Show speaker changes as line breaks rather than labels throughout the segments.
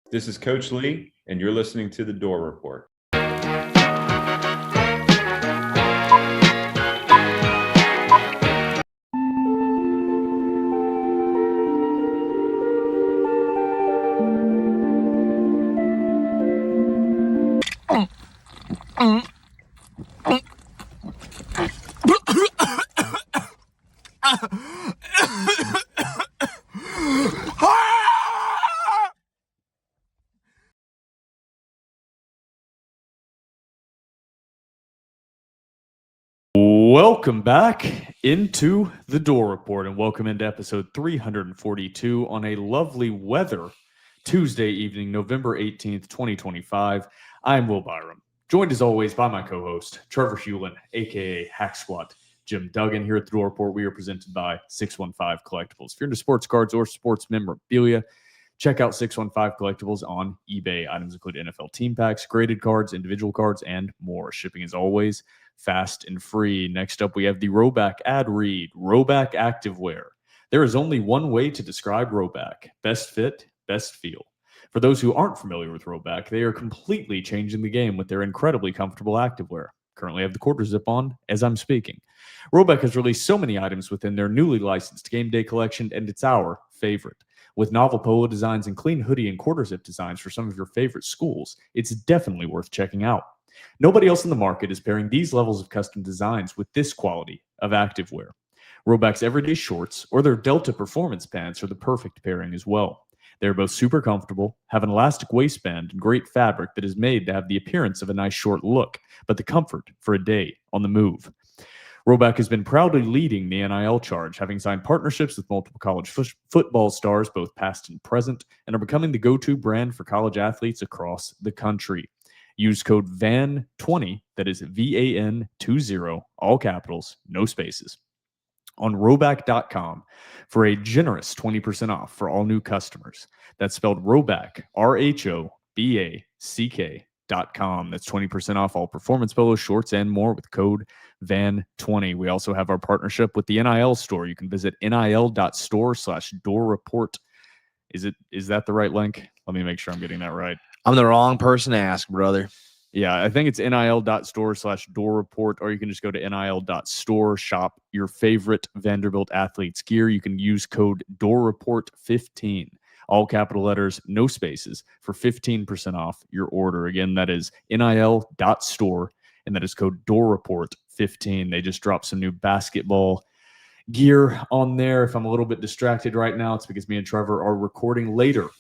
This is Coach Lee, and you're listening to The Door Report.
Welcome back into the Door Report, and welcome into episode 342 on a lovely weather Tuesday evening, November 18th, 2025. I'm Will Byrum, joined as always by my co-host, Trevor Hulan, aka Hack Squat, Jim Duggan. Here at the Door Report, we are presented by 615 Collectibles. If you're into sports cards or sports memorabilia, check out 615 Collectibles on eBay. Items include NFL team packs, graded cards, individual cards, and more. Shipping is always fast and free. Next up, we have the Roback ad read, Roback Activewear. There is only one way to describe Roback: best fit, best feel. For those who aren't familiar with Roback, they are completely changing the game with their incredibly comfortable activewear. Currently have the quarter zip on as I'm speaking. Roback has released so many items within their newly licensed game day collection, and it's our favorite. With novel polo designs and clean hoodie and quarter zip designs for some of your favorite schools, it's definitely worth checking out. Nobody else in the market is pairing these levels of custom designs with this quality of activewear. Roback's everyday shorts or their Delta performance pants are the perfect pairing as well. They're both super comfortable, have an elastic waistband and great fabric that is made to have the appearance of a nice short look, but the comfort for a day on the move. Roback has been proudly leading the NIL charge, having signed partnerships with multiple college football stars, both past and present, and are becoming the go-to brand for college athletes across the country. Use code VAN20, that is VAN20, all capitals, no spaces, on roback.com for a generous 20% off for all new customers. That's spelled Roback, RHOBACK.com. That's 20% off all performance polos, shorts, and more with code VAN20. We also have our partnership with the NIL store. You can visit nil.store/doorreport. Is that the right link? Let me make sure I'm getting that right.
I'm the wrong person to ask, brother.
Yeah, I think it's nil.store/doorreport, or you can just go to nil.store, shop your favorite Vanderbilt athletes gear. You can use code DoorReport15, all capital letters, no spaces, for 15% off your order. Again, that is nil.store, and that is code DoorReport15. They just dropped some new basketball gear on there. If I'm a little bit distracted right now, it's because me and Trevor are recording later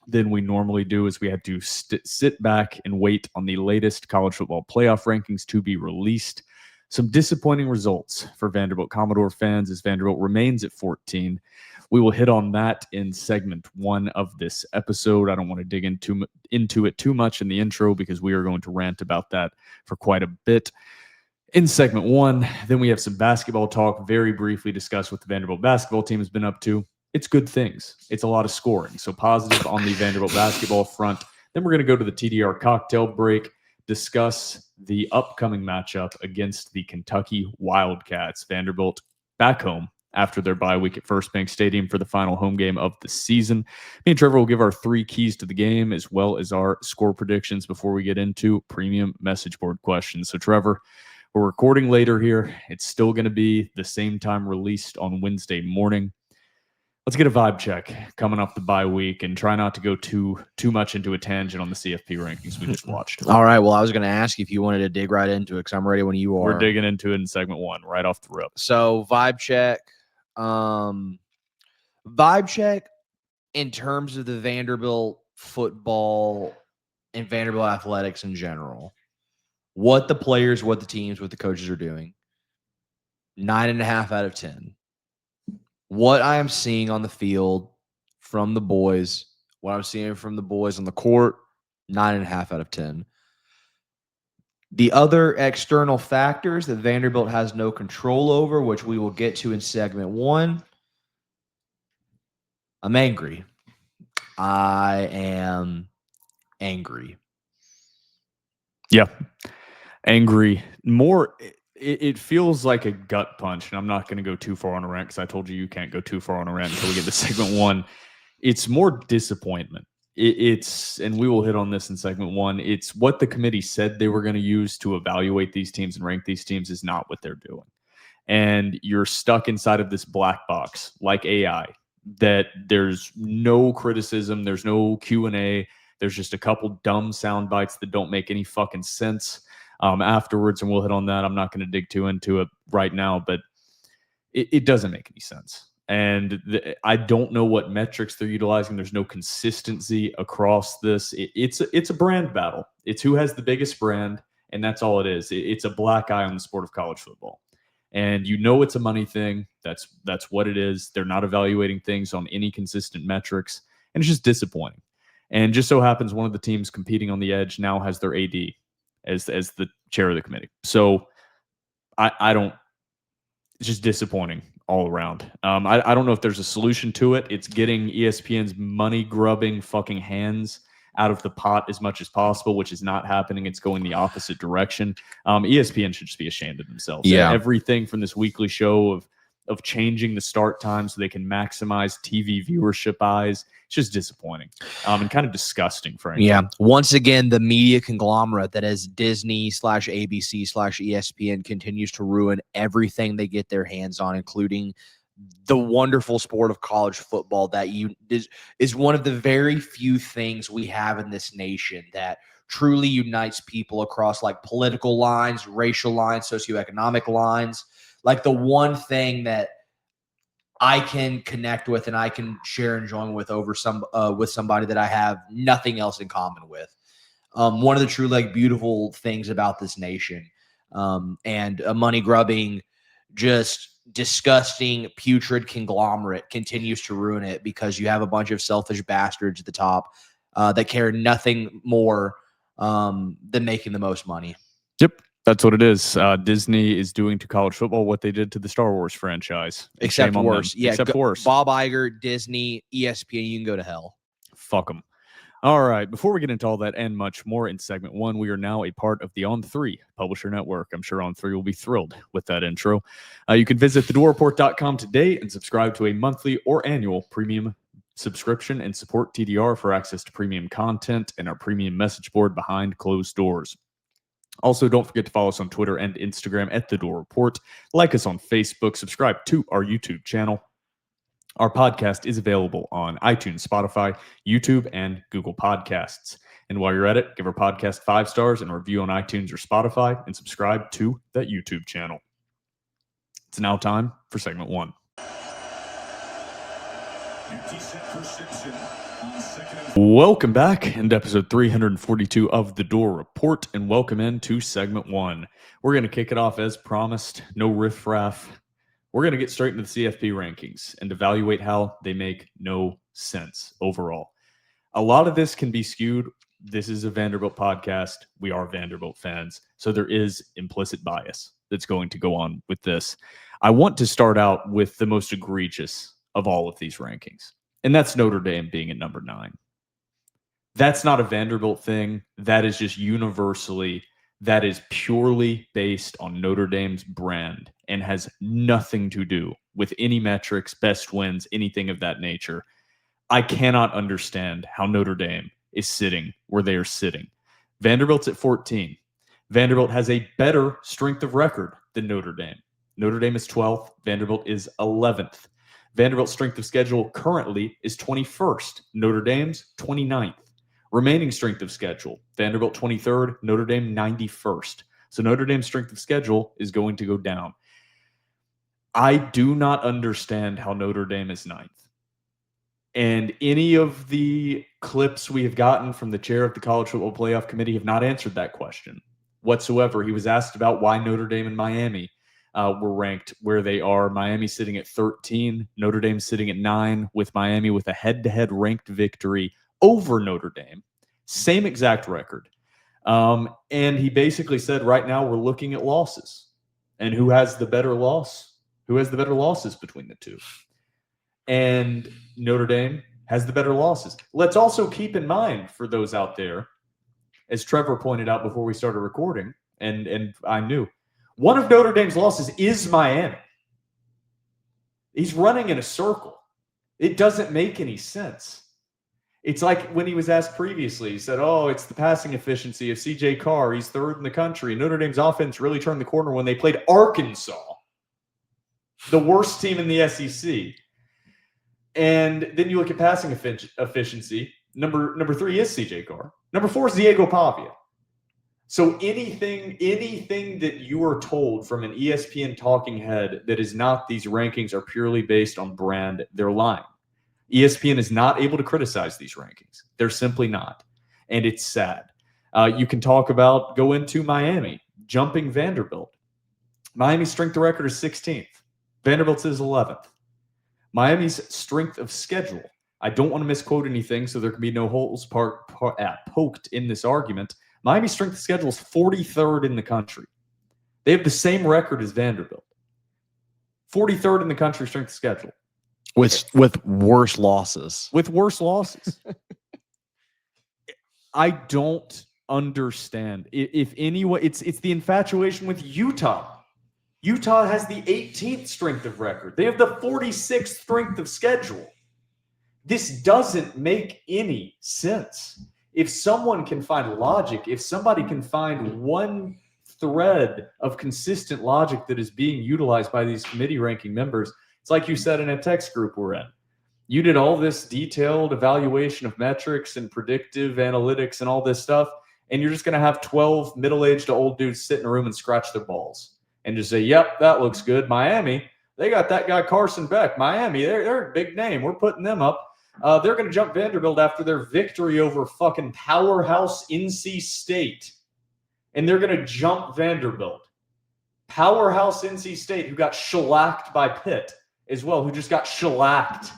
than we normally do, as we had to sit back and wait on the latest college football playoff rankings to be released. Some disappointing results for Vanderbilt Commodore fans as Vanderbilt remains at 14. We will hit on that in segment 1 of this episode. I don't want to dig into it too much in the intro because we are going to rant about that for quite a bit in segment 1. Then we have some basketball talk, very briefly discuss what the Vanderbilt basketball team has been up to. It's good things. It's a lot of scoring. So positive on the Vanderbilt basketball front. Then we're going to go to the TDR cocktail break, discuss the upcoming matchup against the Kentucky Wildcats. Vanderbilt back home after their bye week at First Bank Stadium for the final home game of the season. Me and Trevor will give our 3 keys to the game as well as our score predictions before we get into premium message board questions. So Trevor, we're recording later here. It's still going to be the same time released on Wednesday morning. Let's get a vibe check coming off the bye week and try not to go too much into a tangent on the CFP rankings we just watched.
All right. Well, I was going to ask if you wanted to dig right into it because I'm ready when you are.
We're digging into it in segment 1, right off the rip.
So vibe check. Vibe check in terms of the Vanderbilt football and Vanderbilt athletics in general. What the players, what the teams, what the coaches are doing. 9.5 out of 10. What I am seeing on the field from the boys, what I'm seeing from the boys on the court, 9.5 out of 10. The other external factors that Vanderbilt has no control over, which we will get to in segment 1, I'm angry. I am angry.
Yeah. Angry. More... It feels like a gut punch, and I'm not going to go too far on a rant because I told you can't go too far on a rant until we get to segment 1. It's more disappointment it's, and we will hit on this in segment 1, it's what the committee said they were going to use to evaluate these teams and rank these teams is not what they're doing. And you're stuck inside of this black box like AI that there's no criticism, there's no Q&A, there's just a couple dumb sound bites that don't make any fucking sense afterwards, and we'll hit on that. I'm not going to dig too into it right now, but it doesn't make any sense. And I don't know what metrics they're utilizing. There's no consistency across this. It's a brand battle. It's who has the biggest brand, and that's all it is. It's a black eye on the sport of college football. And it's a money thing. That's what it is. They're not evaluating things on any consistent metrics, and it's just disappointing. And just so happens one of the teams competing on the edge now has their AD as the chair of the committee. So I don't. It's just disappointing all around. I don't know if there's a solution to it. It's getting ESPN's money grubbing fucking hands out of the pot as much as possible, which is not happening. It's going the opposite direction. ESPN should just be ashamed of themselves.
Yeah.
Everything from this weekly show of changing the start time so they can maximize TV viewership eyes. It's just disappointing and kind of disgusting, frankly.
Yeah. Once again, the media conglomerate that is Disney/ABC/ESPN continues to ruin everything they get their hands on, including the wonderful sport of college football that is one of the very few things we have in this nation that truly unites people across like political lines, racial lines, socioeconomic lines. Like the one thing that I can connect with and I can share enjoyment with with somebody that I have nothing else in common with. One of the true like beautiful things about this nation, and a money grubbing, just disgusting, putrid conglomerate continues to ruin it because you have a bunch of selfish bastards at the top that care nothing more than making the most money.
Yep. That's what it is. Disney is doing to college football what they did to the Star Wars franchise.
Except worse. Yeah,
except worse.
Bob Iger, Disney, ESPN, you can go to hell.
Fuck them. All right. Before we get into all that and much more in segment 1, we are now a part of the On3 Publisher Network. I'm sure On3 will be thrilled with that intro. You can visit thedoreport.com today and subscribe to a monthly or annual premium subscription and support TDR for access to premium content and our premium message board behind closed doors. Also, don't forget to follow us on Twitter and Instagram at The Door Report. Like us on Facebook. Subscribe to our YouTube channel. Our podcast is available on iTunes, Spotify, YouTube, and Google Podcasts. And while you're at it, give our podcast 5 stars and a review on iTunes or Spotify, and subscribe to that YouTube channel. It's now time for segment 1. Welcome back into episode 342 of The Door Report, and welcome into segment 1. We're going to kick it off as promised. No riffraff. We're going to get straight into the CFP rankings and evaluate how they make no sense overall. A lot of this can be skewed. This is a Vanderbilt podcast. We are Vanderbilt fans, so there is implicit bias that's going to go on with this. I want to start out with the most egregious of all of these rankings, and that's Notre Dame being at number 9. That's not a Vanderbilt thing. That is just universally, that is purely based on Notre Dame's brand and has nothing to do with any metrics, best wins, anything of that nature. I cannot understand how Notre Dame is sitting where they are sitting. Vanderbilt's at 14. Vanderbilt has a better strength of record than Notre Dame. Notre Dame is 12th. Vanderbilt is 11th. Vanderbilt's strength of schedule currently is 21st. Notre Dame's 29th. Remaining strength of schedule, Vanderbilt 23rd, Notre Dame 91st. So Notre Dame's strength of schedule is going to go down. I do not understand how Notre Dame is 9th. And any of the clips we have gotten from the chair of the College Football Playoff Committee have not answered that question whatsoever. He was asked about why Notre Dame and Miami were ranked where they are. Miami sitting at 13, Notre Dame sitting at 9, with Miami with a head-to-head ranked victory over Notre Dame. Same exact record. And he basically said, right now we're looking at losses. And who has the better loss? Who has the better losses between the two? And Notre Dame has the better losses. Let's also keep in mind, for those out there, as Trevor pointed out before we started recording, and I knew, one of Notre Dame's losses is Miami. He's running in a circle. It doesn't make any sense. It's like when he was asked previously, he said, oh, it's the passing efficiency of C.J. Carr. He's third in the country. Notre Dame's offense really turned the corner when they played Arkansas, the worst team in the SEC. And then you look at passing efficiency. Number 3 is C.J. Carr. Number 4 is Diego Pavia. So anything that you are told from an ESPN talking head that is not these rankings are purely based on brand, they're lying. ESPN is not able to criticize these rankings. They're simply not. And it's sad. You can go into Miami, jumping Vanderbilt. Miami's strength of record is 16th. Vanderbilt's is 11th. Miami's strength of schedule. I don't want to misquote anything, so there can be no holes poked in this argument. Miami's strength of schedule is 43rd in the country. They have the same record as Vanderbilt. 43rd in the country strength of schedule.
With worse losses.
With worse losses. I don't understand. If anyone, it's the infatuation with Utah. Utah has the 18th strength of record. They have the 46th strength of schedule. This doesn't make any sense. If someone can find logic, if somebody can find one thread of consistent logic that is being utilized by these committee ranking members, it's like you said in a text group we're in. You did all this detailed evaluation of metrics and predictive analytics and all this stuff, and you're just going to have 12 middle-aged to old dudes sit in a room and scratch their balls and just say, yep, that looks good. Miami, they got that guy Carson Beck. Miami, they're a big name. We're putting them up. They're going to jump Vanderbilt after their victory over fucking powerhouse NC State. And they're going to jump Vanderbilt. Powerhouse NC State, who got shellacked by Pitt as well, who just got shellacked.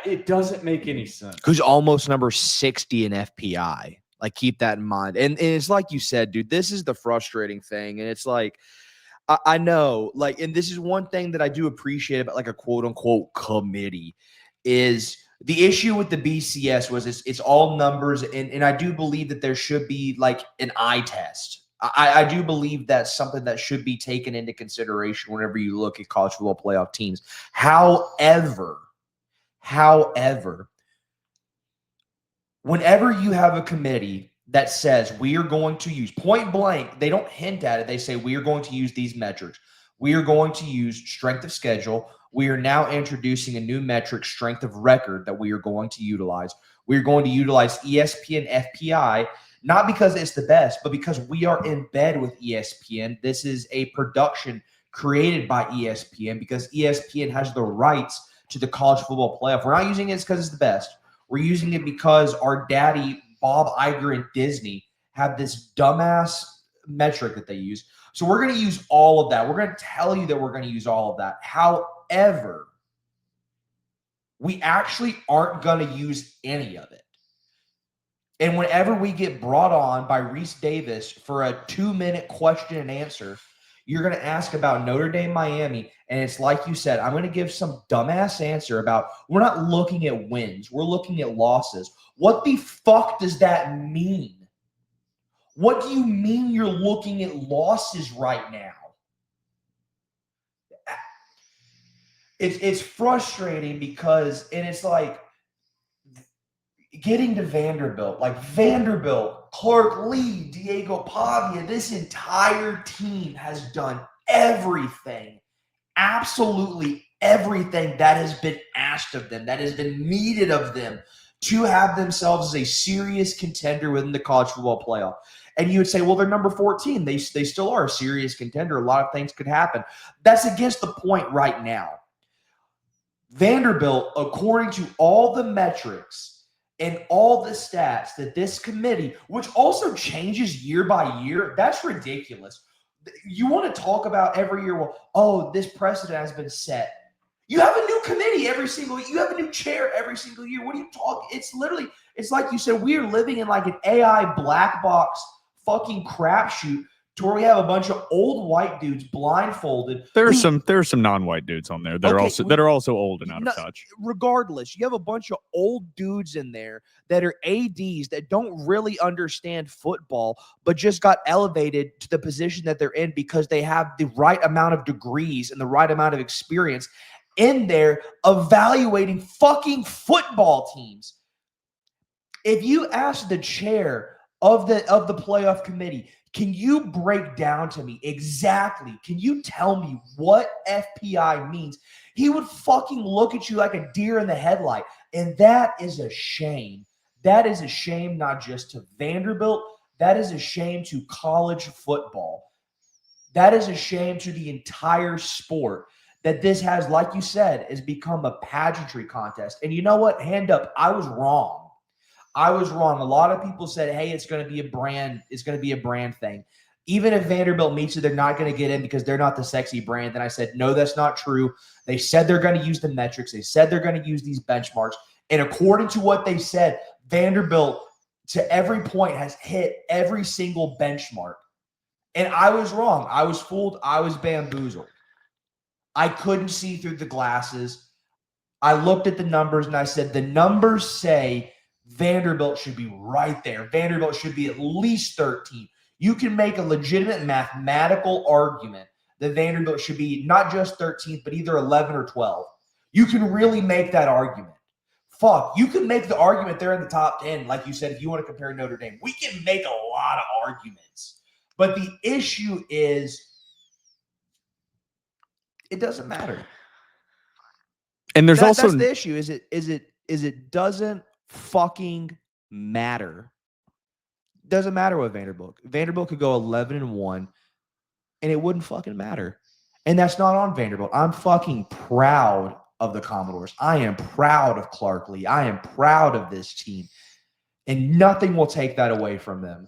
It doesn't make any sense.
Who's almost number 60 in FPI. Like, keep that in mind. And it's like you said, dude, this is the frustrating thing. And it's like, I know, like, and this is one thing that I do appreciate about like a quote unquote committee is the issue with the BCS was it's all numbers. And I do believe that there should be like an eye test. I do believe that's something that should be taken into consideration whenever you look at college football playoff teams. However, whenever you have a committee that says we are going to use point blank, they don't hint at it. They say we are going to use these metrics. We are going to use strength of schedule. We are now introducing a new metric, strength of record, that we are going to utilize. We are going to utilize ESPN FPI, not because it's the best, but because we are in bed with ESPN. This is a production created by ESPN because ESPN has the rights to the college football playoff. We're not using it because it's the best. We're using it because our daddy, Bob Iger and Disney, have this dumbass metric that they use. So we're going to use all of that. We're going to tell you that we're going to use all of that. However, we actually aren't going to use any of it. And whenever we get brought on by Reese Davis for a 2-minute question and answer, you're going to ask about Notre Dame, Miami, and it's like you said, I'm going to give some dumbass answer about we're not looking at wins. We're looking at losses. What the fuck does that mean? What do you mean you're looking at losses right now? It's frustrating because, and it's like getting to Vanderbilt, like Vanderbilt, Clark Lee, Diego Pavia, this entire team has done everything, absolutely everything that has been asked of them, that has been needed of them to have themselves as a serious contender within the college football playoff. And you would say, well, they're number 14. They still are a serious contender. A lot of things could happen. That's against the point right now. Vanderbilt, according to all the metrics and all the stats that this committee, which also changes year by year, that's ridiculous. You want to talk about every year, well, oh, this precedent has been set. You have a new committee every single year. You have a new chair every single year. What are you talking? It's literally, it's like you said, we are living in like an AI black box fucking crapshoot to where we have a bunch of old white dudes blindfolded.
There are some non-white dudes on there that are also old and out of touch.
Regardless, you have a bunch of old dudes in there that are ADs that don't really understand football, but just got elevated to the position that they're in because they have the right amount of degrees and the right amount of experience in there evaluating fucking football teams.
If you ask the chair of the playoff committee, can you break down to me exactly? Can you tell me what FPI means? He would fucking look at you like a deer in the headlight. And that is a shame. That is a shame not just to Vanderbilt. That is a shame to college football. That is a shame to the entire sport that this has, like you said, has become a pageantry contest. And you know what? Hand up, I was wrong. I was wrong. A lot of people said, hey, it's going to be a brand. It's going to be a brand thing. Even if Vanderbilt meets it, they're not going to get in because they're not the sexy brand. Then I said, no, that's not true. They said they're going to use the metrics. They said they're going to use these benchmarks. And according to what they said, Vanderbilt, to every point, has hit every single benchmark. And I was wrong. I was fooled. I was bamboozled. I couldn't see through the glasses. I looked at the numbers and I said, the numbers say Vanderbilt should be right there. Vanderbilt should be at least 13. You can make a legitimate mathematical argument that Vanderbilt should be not just 13th, but either 11 or 12. You can really make that argument. Fuck, you can make the argument they're in the top 10, like you said, if you want to compare Notre Dame. We can make a lot of arguments. But the issue is it doesn't matter.
And there's also
that's the issue. Is it doesn't fucking matter. Doesn't matter what Vanderbilt. Vanderbilt could go 11-1 and it wouldn't fucking matter. And that's not on Vanderbilt. I'm fucking proud of the Commodores. I am proud of Clark Lee. I am proud of this team. And nothing will take that away from them.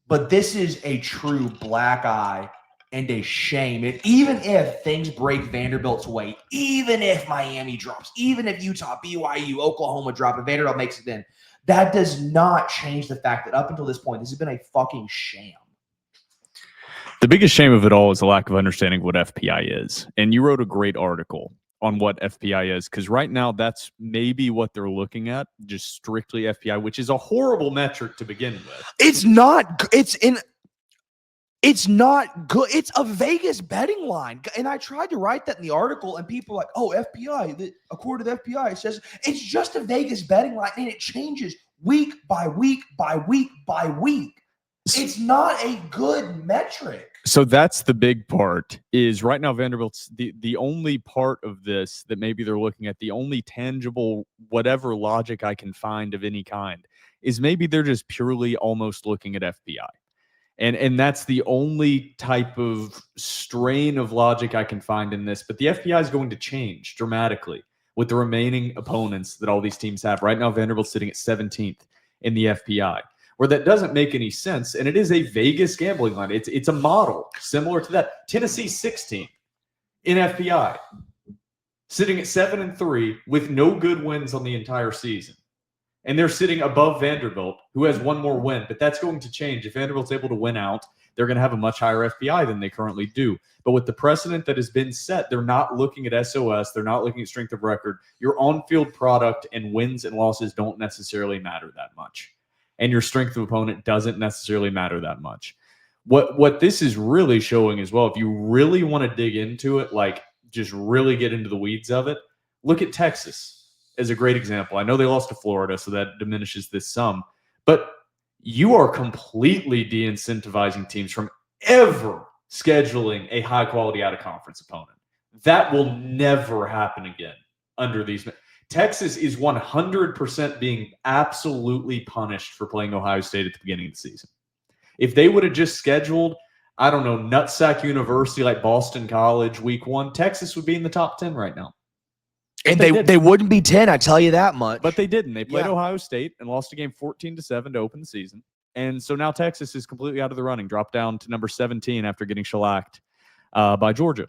But this is a true black eye and a shame. Even if things break Vanderbilt's way, even if Miami drops, even if Utah, BYU, Oklahoma drop, and Vanderbilt makes it in, that does not change the fact that up until this point, this has been a fucking sham.
the biggest shame of it all is the lack of understanding what FPI is. And you wrote a great article on what FPI is, because right now that's maybe what they're looking at, just strictly FPI, which is a horrible metric to begin with.
It's not good. It's a Vegas betting line. And I tried to write that in the article, and people are like, oh, FPI, according to the FPI, it says it's just a Vegas betting line, and it changes week by week by week by week. It's not a good metric.
So that's the big part, is right now Vanderbilt's the only part of this that maybe they're looking at, the only tangible whatever logic I can find of any kind, is maybe they're just purely almost looking at FPI. And that's the only type of strain of logic I can find in this. But the FPI is going to change dramatically with the remaining opponents that all these teams have. Right now, Vanderbilt's sitting at 17th in the FPI, where that doesn't make any sense. And it is a Vegas gambling line. It's a model similar to that. Tennessee 16th in FPI, sitting at 7-3 with no good wins on the entire season. And they're sitting above Vanderbilt, who has one more win. But that's going to change. If Vanderbilt's able to win out, they're going to have a much higher FPI than they currently do. But with the precedent that has been set, they're not looking at SOS. They're not looking at strength of record. Your on-field product and wins and losses don't necessarily matter that much. And your strength of opponent doesn't necessarily matter that much. What this is really showing as well, if you really want to dig into it, like just really get into the weeds of it, look at Texas as a great example. I know they lost to Florida, so that diminishes this some. But you are completely de-incentivizing teams from ever scheduling a high-quality out-of-conference opponent. That will never happen again under these. Texas is 100% being absolutely punished for playing Ohio State at the beginning of the season. If they would have just scheduled, I don't know, Nutsack University like Boston College week 1, Texas would be in the top 10 right now.
And they wouldn't be 10, I tell you that much.
But they didn't. They played Ohio State and lost a game 14-7 to open the season. And so now Texas is completely out of the running, dropped down to number 17 after getting shellacked by Georgia.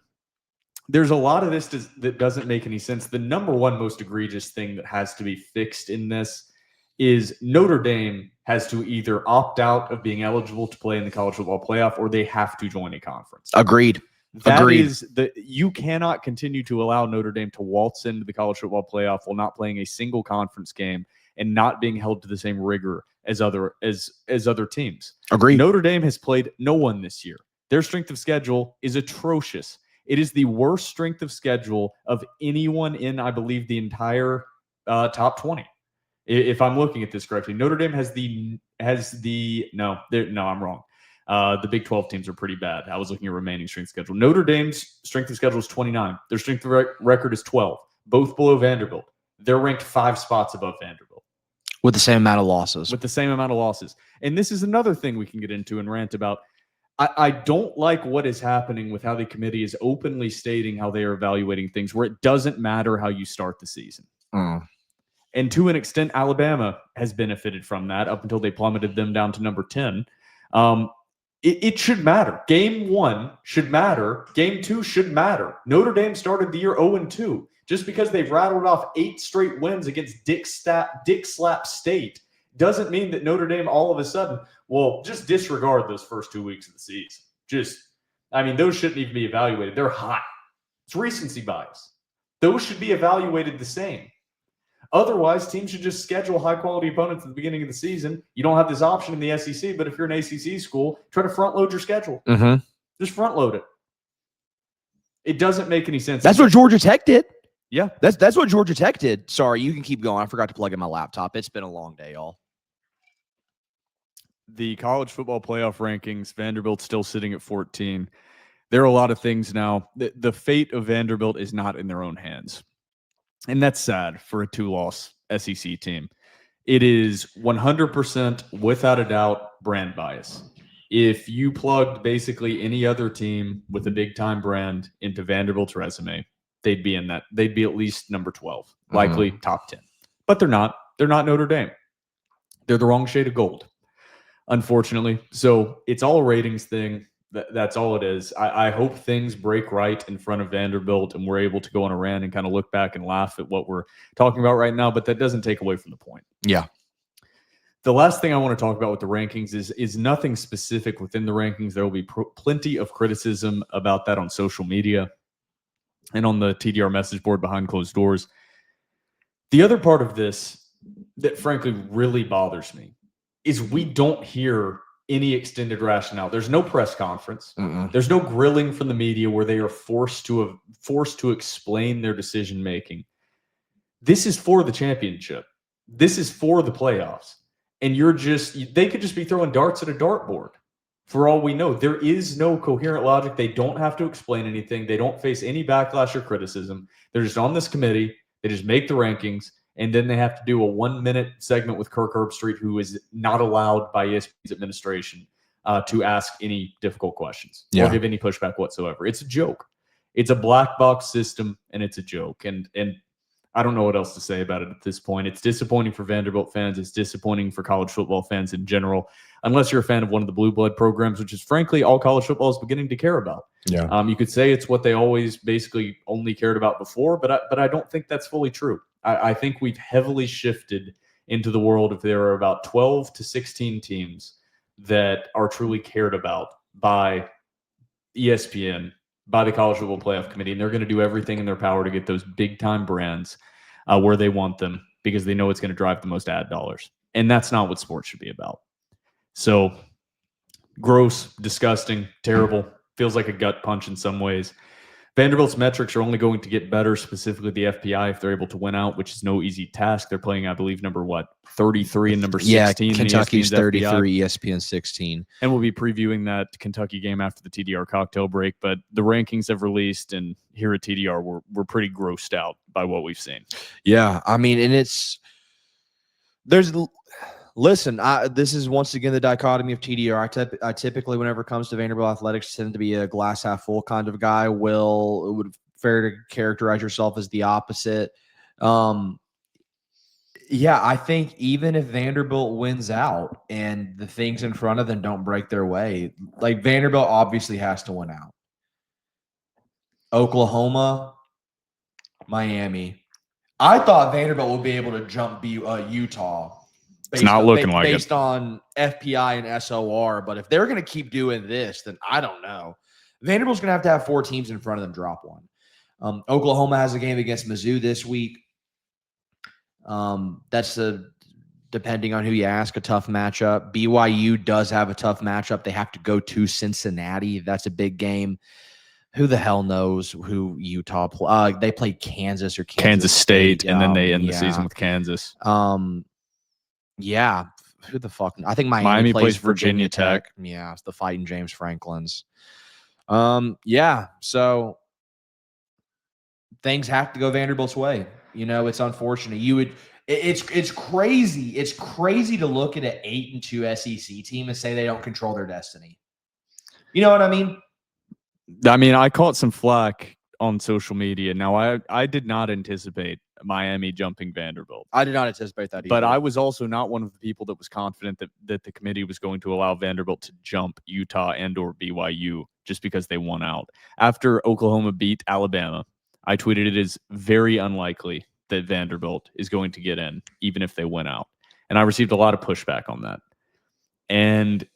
There's a lot of this that doesn't make any sense. The number one most egregious thing that has to be fixed in this is Notre Dame has to either opt out of being eligible to play in the college football playoff, or they have to join a conference.
Agreed.
You cannot continue to allow Notre Dame to waltz into the college football playoff while not playing a single conference game and not being held to the same rigor as other teams.
Agreed.
Notre Dame has played no one this year. Their strength of schedule is atrocious. It is the worst strength of schedule of anyone in, I believe, the entire top 20. If I'm looking at this correctly, Notre Dame has I'm wrong. The Big 12 teams are pretty bad. I was looking at remaining strength schedule. Notre Dame's strength of schedule is 29. Their strength of record is 12, both below Vanderbilt. They're ranked 5 spots above Vanderbilt.
With the same amount of losses.
And this is another thing we can get into and rant about. I don't like what is happening with how the committee is openly stating how they are evaluating things where it doesn't matter how you start the season. And to an extent, Alabama has benefited from that up until they plummeted them down to number 10. It should matter. Game 1 should matter. Game 2 should matter. Notre Dame started the year 0-2. Just because they've rattled off 8 straight wins against Dick Slap State doesn't mean that Notre Dame all of a sudden, just disregard those first 2 weeks of the season. Those shouldn't even be evaluated. They're hot. It's recency bias. Those should be evaluated the same. Otherwise, teams should just schedule high-quality opponents at the beginning of the season. You don't have this option in the SEC, but if you're an ACC school, try to front-load your schedule. Just front-load it. It doesn't make any sense.
That's what Georgia Tech did.
Yeah.
That's what Georgia Tech did. Sorry, you can keep going. I forgot to plug in my laptop. It's been a long day, y'all.
The college football playoff rankings, Vanderbilt's still sitting at 14. There are a lot of things now. The fate of Vanderbilt is not in their own hands. And that's sad for a 2-loss SEC team. It is 100%, without a doubt, brand bias. If you plugged basically any other team with a big-time brand into Vanderbilt's resume, they'd be in that. They'd be at least number 12, likely top 10. But they're not. They're not Notre Dame. They're the wrong shade of gold, unfortunately. So it's all a ratings thing. That's all it is. I hope things break right in front of Vanderbilt and we're able to go on a rant and kind of look back and laugh at what we're talking about right now, but that doesn't take away from the point.
Yeah.
The last thing I want to talk about with the rankings is nothing specific within the rankings. There will be plenty of criticism about that on social media and on the TDR message board behind closed doors. The other part of this that frankly really bothers me is we don't hear any extended rationale. There's no press conference. There's no grilling from the media where they are forced to explain their decision making. This is for the championship. This is for the playoffs. And they could just be throwing darts at a dartboard. For all we know, there is no coherent logic. They don't have to explain anything. They don't face any backlash or criticism. They're just on this committee. They just make the rankings. And then they have to do a 1-minute segment with Kirk Herbstreit, who is not allowed by ESPN's administration to ask any difficult questions or give any pushback whatsoever. It's a joke. It's a black box system, and it's a joke. And I don't know what else to say about it at this point. It's disappointing for Vanderbilt fans. It's disappointing for college football fans in general, unless you're a fan of one of the blue blood programs, which is frankly all college football is beginning to care about.
Yeah.
You could say it's what they always basically only cared about before, but I don't think that's fully true. I think we've heavily shifted into the world if there are about 12 to 16 teams that are truly cared about by ESPN, by the College Football Playoff Committee, and they're going to do everything in their power to get those big-time brands where they want them because they know it's going to drive the most ad dollars. And that's not what sports should be about. So gross, disgusting, terrible, feels like a gut punch in some ways. Vanderbilt's metrics are only going to get better, specifically the FPI, if they're able to win out, which is no easy task. They're playing, I believe, number 33 and number 16.
Yeah, Kentucky's
in
33, ESPN 16.
And we'll be previewing that Kentucky game after the TDR cocktail break. But the rankings have released, and here at TDR, we're pretty grossed out by what we've seen.
Yeah, I mean, and listen, this is once again the dichotomy of TDR. I typically, whenever it comes to Vanderbilt athletics, tend to be a glass half full kind of guy. It would fair to characterize yourself as the opposite. Yeah, I think even if Vanderbilt wins out and the things in front of them don't break their way, like Vanderbilt obviously has to win out. Oklahoma, Miami. I thought Vanderbilt would be able to jump Utah.
It's not looking like it.
Based on FPI and SOR, but if they're going to keep doing this, then I don't know. Vanderbilt's going to have 4 teams in front of them drop one. Oklahoma has a game against Mizzou this week. That's depending on who you ask, a tough matchup. BYU does have a tough matchup. They have to go to Cincinnati. That's a big game. Who the hell knows who Utah they played Kansas or Kansas
State, and then they end the season with Kansas.
Yeah. Who the fuck? I think Miami,
Miami
plays
plays
Virginia
Virginia
Tech.
Tech.
Yeah, it's the Fighting James Franklins. Yeah. So things have to go Vanderbilt's way. It's unfortunate. It's crazy. It's crazy to look at an 8-2 SEC team and say they don't control their destiny. You know what I mean?
I mean, I caught some flack on social media. Now, I did not anticipate Miami jumping Vanderbilt.
I did not anticipate that either.
But I was also not one of the people that was confident that the committee was going to allow Vanderbilt to jump Utah and or BYU just because they won out. After Oklahoma beat Alabama, I tweeted it is very unlikely that Vanderbilt is going to get in, even if they win out. And I received a lot of pushback on that. And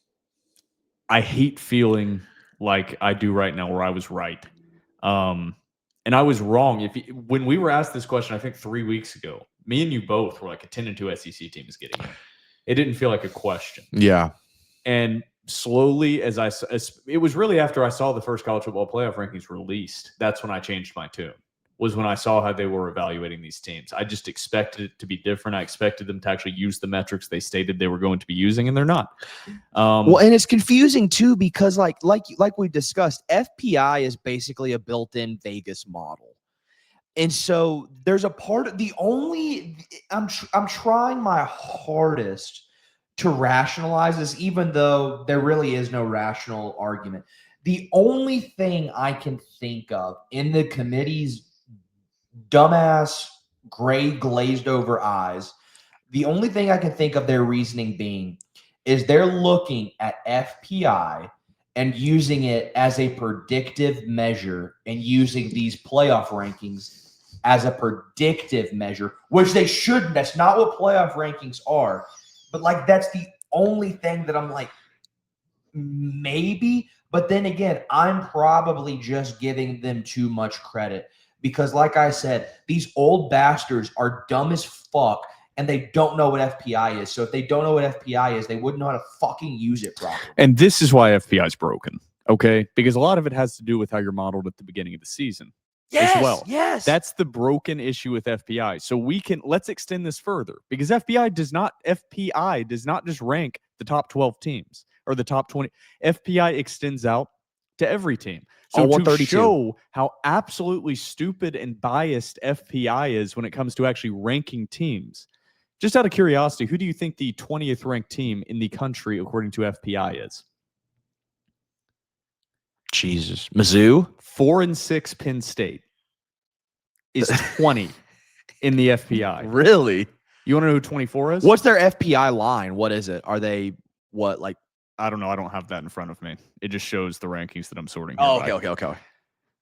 I hate feeling like I do right now where I was right. And I was wrong. When we were asked this question, I think 3 weeks ago, me and you both were like a 10-2 SEC team is getting in. It didn't feel like a question.
Yeah.
And slowly, as it was really after I saw the first college football playoff rankings released, that's when I changed my tune. Was when I saw how they were evaluating these teams. I just expected it to be different. I expected them to actually use the metrics they stated they were going to be using, and they're not.
Well, and it's confusing too because, like we discussed, FPI is basically a built-in Vegas model, and so there's a part of I'm trying my hardest to rationalize this, even though there really is no rational argument. The only thing I can think of in the committee's dumbass gray glazed over eyes, the only thing I can think of their reasoning being is they're looking at FPI and using it as a predictive measure and using these playoff rankings as a predictive measure, which they shouldn't. That's not what playoff rankings are. But like, that's the only thing that I'm like, maybe. But then again, I'm probably just giving them too much credit because, like I said, these old bastards are dumb as fuck and they don't know what FPI is. So if they don't know what FPI is, they wouldn't know how to fucking use it properly.
And this is why FPI is broken, okay? Because a lot of it has to do with how you're modeled at the beginning of the season as well.
Yes.
That's the broken issue with FPI. So let's extend this further because FPI does not just rank the top 12 teams or the top 20. FPI extends out to every team. So to show how absolutely stupid and biased FPI is when it comes to actually ranking teams, just out of curiosity, who do you think the 20th ranked team in the country according to FPI is?
Jesus. Mizzou?
4-6 Penn State is 20 in the FPI.
Really?
You want to know who 24 is?
What's their FPI line? What is it? Are they what, like?
I don't know. I don't have that in front of me. It just shows the rankings that I'm sorting.
Oh, okay.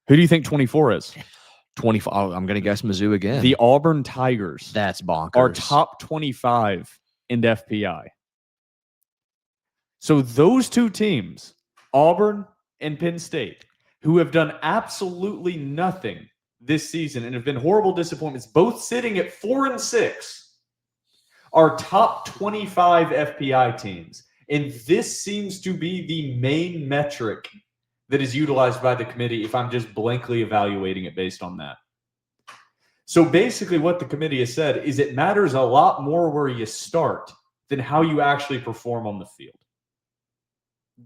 Who do you think 24 is?
24. Oh, I'm going to guess Mizzou again.
The Auburn Tigers.
That's bonkers.
Are top 25 in FPI. So those two teams, Auburn and Penn State, who have done absolutely nothing this season and have been horrible disappointments, both sitting at 4-6, are top 25 FPI teams. And this seems to be the main metric that is utilized by the committee if I'm just blankly evaluating it based on that. So basically what the committee has said is it matters a lot more where you start than how you actually perform on the field.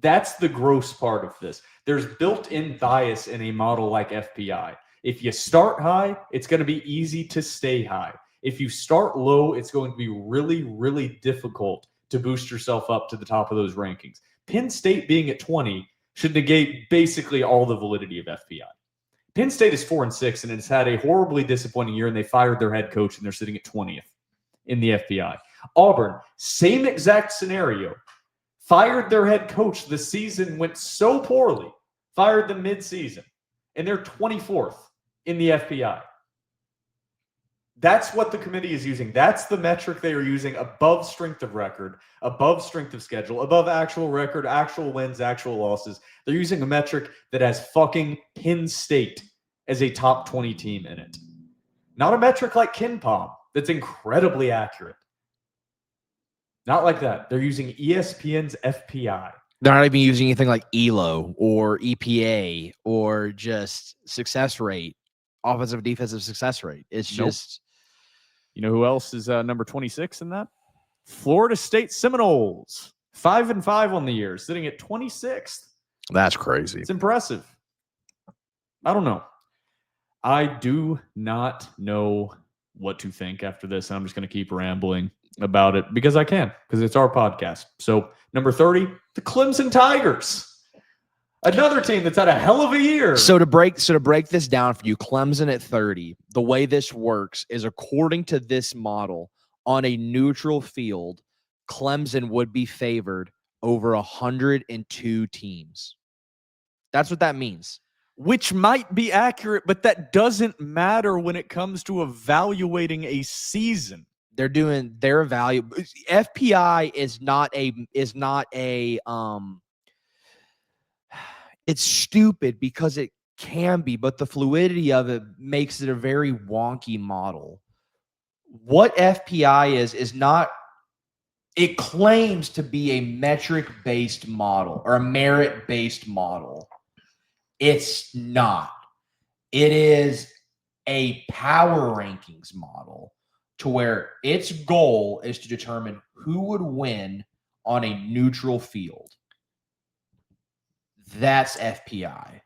That's the gross part of this. There's built-in bias in a model like FPI. If you start high, it's going to be easy to stay high. If you start low, it's going to be really, really difficult to boost yourself up to the top of those rankings. Penn State being at 20 should negate basically all the validity of FPI. Penn State is 4-6 and it's had a horribly disappointing year, and they fired their head coach and they're sitting at 20th in the FPI. Auburn, same exact scenario. Fired their head coach. The season went so poorly. Fired them mid-season. And they're 24th in the FPI. That's what the committee is using. That's the metric they are using above strength of record, above strength of schedule, above actual record, actual wins, actual losses. They're using a metric that has fucking Penn State as a top 20 team in it. Not a metric like KenPom that's incredibly accurate. Not like that. They're using ESPN's FPI.
They're not even using anything like ELO or EPA or just success rate, offensive defensive success rate. It's just.
You know who else is number 26 in that? Florida State Seminoles, 5-5 on the year, sitting at 26th.
That's crazy.
It's impressive. I don't know. I do not know what to think after this. I'm just going to keep rambling about it because I can, because it's our podcast. So, number 30, the Clemson Tigers. Another team that's had a hell of a year.
So to break this down for you, Clemson at 30, the way this works is according to this model, on a neutral field, Clemson would be favored over 102 teams. That's what that means.
Which might be accurate, but that doesn't matter when it comes to evaluating a season.
They're doing their value. FPI is not a it's stupid because it can be, but the fluidity of it makes it a very wonky model. What FPI is not, it claims to be a metric-based model or a merit-based model. It's not. It is a power rankings model to where its goal is to determine who would win on a neutral field. That's FPI.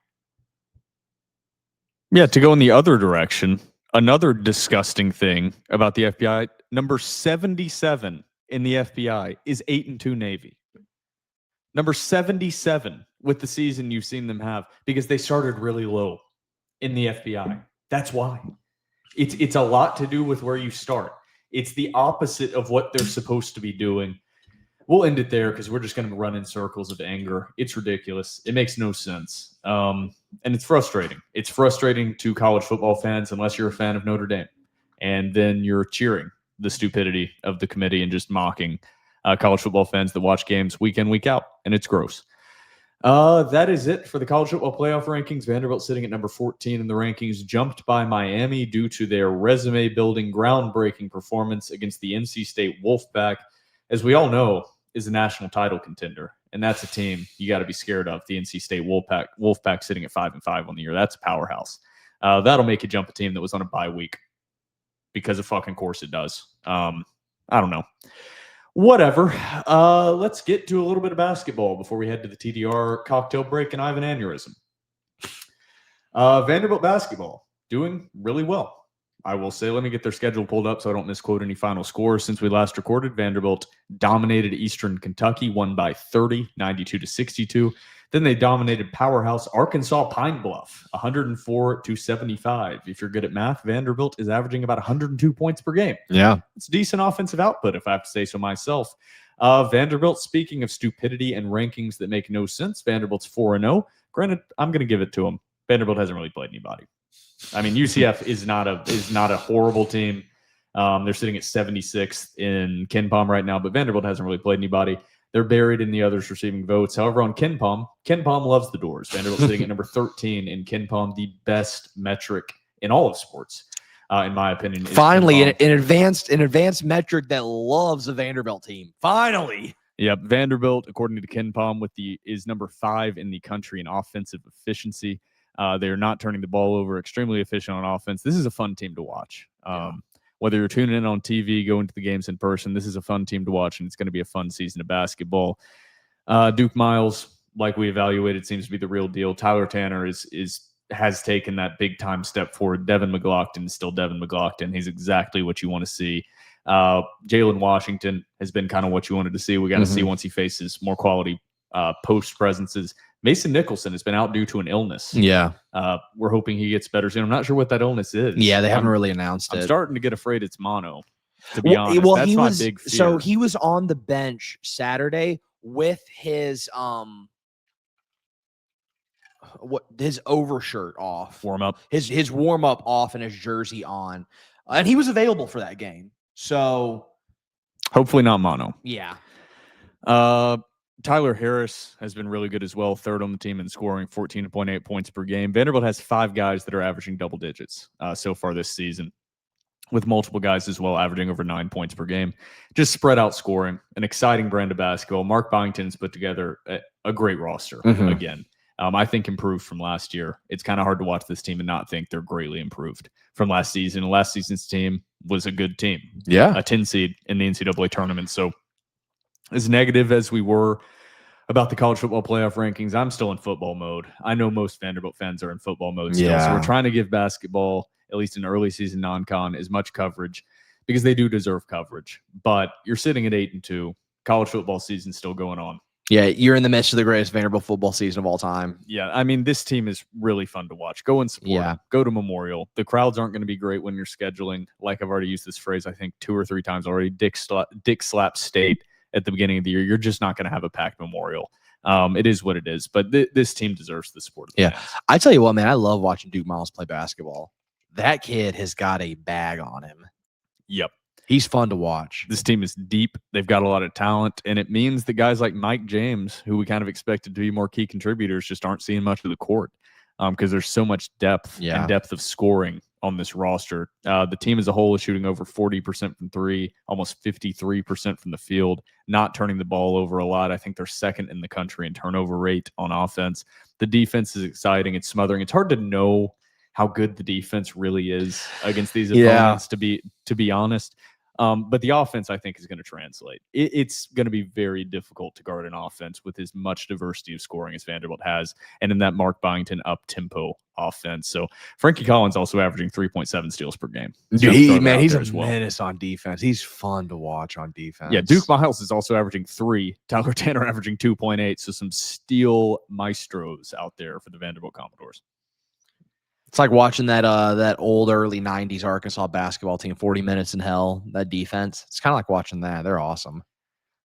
Yeah, to go in the other direction, another disgusting thing about the FBI, number 77 in the FBI is 8-2 Navy. Number 77 with the season you've seen them have, because they started really low in the FBI. That's why. It's a lot to do with where you start. It's the opposite of what they're supposed to be doing. We'll end it there because we're just going to run in circles of anger. It's ridiculous. It makes no sense. And it's frustrating. It's frustrating to college football fans unless you're a fan of Notre Dame. And then you're cheering the stupidity of the committee and just mocking college football fans that watch games week in, week out. And it's gross. That is it for the college football playoff rankings. Vanderbilt sitting at number 14 in the rankings, jumped by Miami due to their resume-building, groundbreaking performance against the NC State Wolfpack. As we all know, is a national title contender, and that's a team you got to be scared of. The NC State Wolfpack sitting at 5-5 on the year. That's a powerhouse. That'll make you jump a team that was on a bye week, because of fucking course it does. I don't know. Whatever. Let's get to a little bit of basketball before we head to the TDR cocktail break and I have an aneurysm. Vanderbilt basketball doing really well. I will say, let me get their schedule pulled up so I don't misquote any final scores. Since we last recorded, Vanderbilt dominated Eastern Kentucky, won by 30, 92-62. Then they dominated powerhouse Arkansas Pine Bluff, 104-75. If you're good at math, Vanderbilt is averaging about 102 points per game.
Yeah.
It's decent offensive output, if I have to say so myself. Vanderbilt, speaking of stupidity and rankings that make no sense, Vanderbilt's 4-0. Granted, I'm going to give it to them. Vanderbilt hasn't really played anybody. I mean, UCF is not a horrible team. They're sitting at 76th in KenPom right now, but Vanderbilt hasn't really played anybody. They're buried in the others receiving votes. However, on KenPom loves the doors. Vanderbilt sitting at number 13 in KenPom, the best metric in all of sports, in my opinion.
Finally, an advanced metric that loves a Vanderbilt team. Finally.
Yep, Vanderbilt, according to KenPom, is number 5 in the country in offensive efficiency. They're not turning the ball over, extremely efficient on offense. This is a fun team to watch. Whether you're tuning in on TV, going to the games in person, this is a fun team to watch, and it's going to be a fun season of basketball. Duke Miles, like we evaluated, seems to be the real deal. Tyler Tanner has taken that big-time step forward. Devin McLaughlin is still Devin McLaughlin. He's exactly what you want to see. Jalen Washington has been kind of what you wanted to see. We got to see once he faces more quality post presences. Mason Nicholson has been out due to an illness.
Yeah.
We're hoping he gets better soon. I'm not sure what that illness is.
Yeah, they haven't really announced it.
I'm starting to get afraid it's mono, to be honest.
Well,
that's my big fear.
So he was on the bench Saturday with his overshirt off.
Warm up.
His warm up off and his jersey on. And he was available for that game. So
hopefully not mono.
Yeah.
Tyler Harris has been really good as well, third on the team in scoring, 14.8 points per game. Vanderbilt has 5 guys that are averaging double digits so far this season, with multiple guys as well averaging over 9 points per game. Just spread out scoring, an exciting brand of basketball. Mark Byington's put together a great roster again. I think improved from last year. It's kind of hard to watch this team and not think they're greatly improved from last season. Last season's team was a good team,
Yeah.
a 10 seed in the NCAA tournament. So as negative as we were about the college football playoff rankings, I'm still in football mode. I know most Vanderbilt fans are in football mode still. So we're
Yeah.
trying to give basketball, at least in early season non-con, as much coverage because they do deserve coverage. But you're sitting at 8-2. College football season's still going on.
Yeah, you're in the midst of the greatest Vanderbilt football season of all time.
Yeah, I mean, this team is really fun to watch. Go and support them. Go to Memorial. The crowds aren't going to be great when you're scheduling. Like I've already used this phrase, I think 2 or 3 times already. Dick slap state at the beginning of the year. You're just not going to have a packed Memorial. It is what it is. But this team deserves the support. Of the fans.
I tell you what, man, I love watching Duke Miles play basketball. That kid has got a bag on him.
Yep.
He's fun to watch.
This team is deep. They've got a lot of talent, and it means that guys like Mike James, who we kind of expected to be more key contributors, just aren't seeing much of the court because there's so much depth and depth of scoring on this roster. The team as a whole is shooting over 40% from 3, almost 53% from the field, not turning the ball over a lot. I think they're second in the country in turnover rate on offense. The defense is exciting. It's smothering. It's hard to know how good the defense really is against these opponents, to be honest. But the offense, I think, is going to translate. It's going to be very difficult to guard an offense with as much diversity of scoring as Vanderbilt has, and in that Mark Byington up-tempo offense. So Frankie Collins also averaging 3.7 steals per game.
Dude, he's a menace on defense. He's fun to watch on defense.
Yeah, Duke Miles is also averaging 3. Tyler Tanner averaging 2.8. So some steal maestros out there for the Vanderbilt Commodores.
It's like watching that old early 90s Arkansas basketball team, 40 Minutes in Hell, that defense. It's kind of like watching that. They're awesome.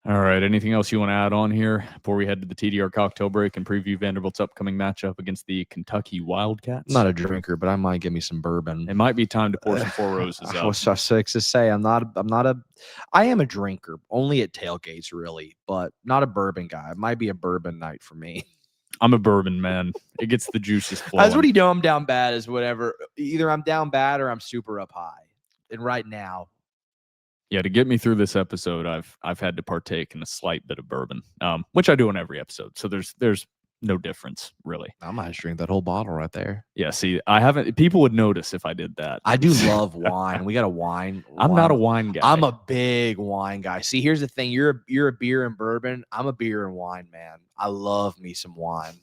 All right. Anything else you want to add on here before we head to the TDR cocktail break and preview Vanderbilt's upcoming matchup against the Kentucky Wildcats?
I'm not a drinker, but I might give me some bourbon.
It might be time to pour some Four Roses up.
I was just to say I am a drinker, only at tailgates really, but not a bourbon guy. It might be a bourbon night for me.
I'm a bourbon man. It gets the juices flowing.
That's what you know. I'm down bad is whatever. Either I'm down bad or I'm super up high. And right now,
yeah, to get me through this episode, I've had to partake in a slight bit of bourbon, which I do in every episode. So there's no difference really.
I might just drink that whole bottle right there.
Yeah, see, I haven't. People would notice if I did that.
I do love wine. We got a wine.
I'm not a wine guy.
I'm a big wine guy. See, here's the thing. You're a beer and bourbon. I'm a beer and wine man. I love me some wine.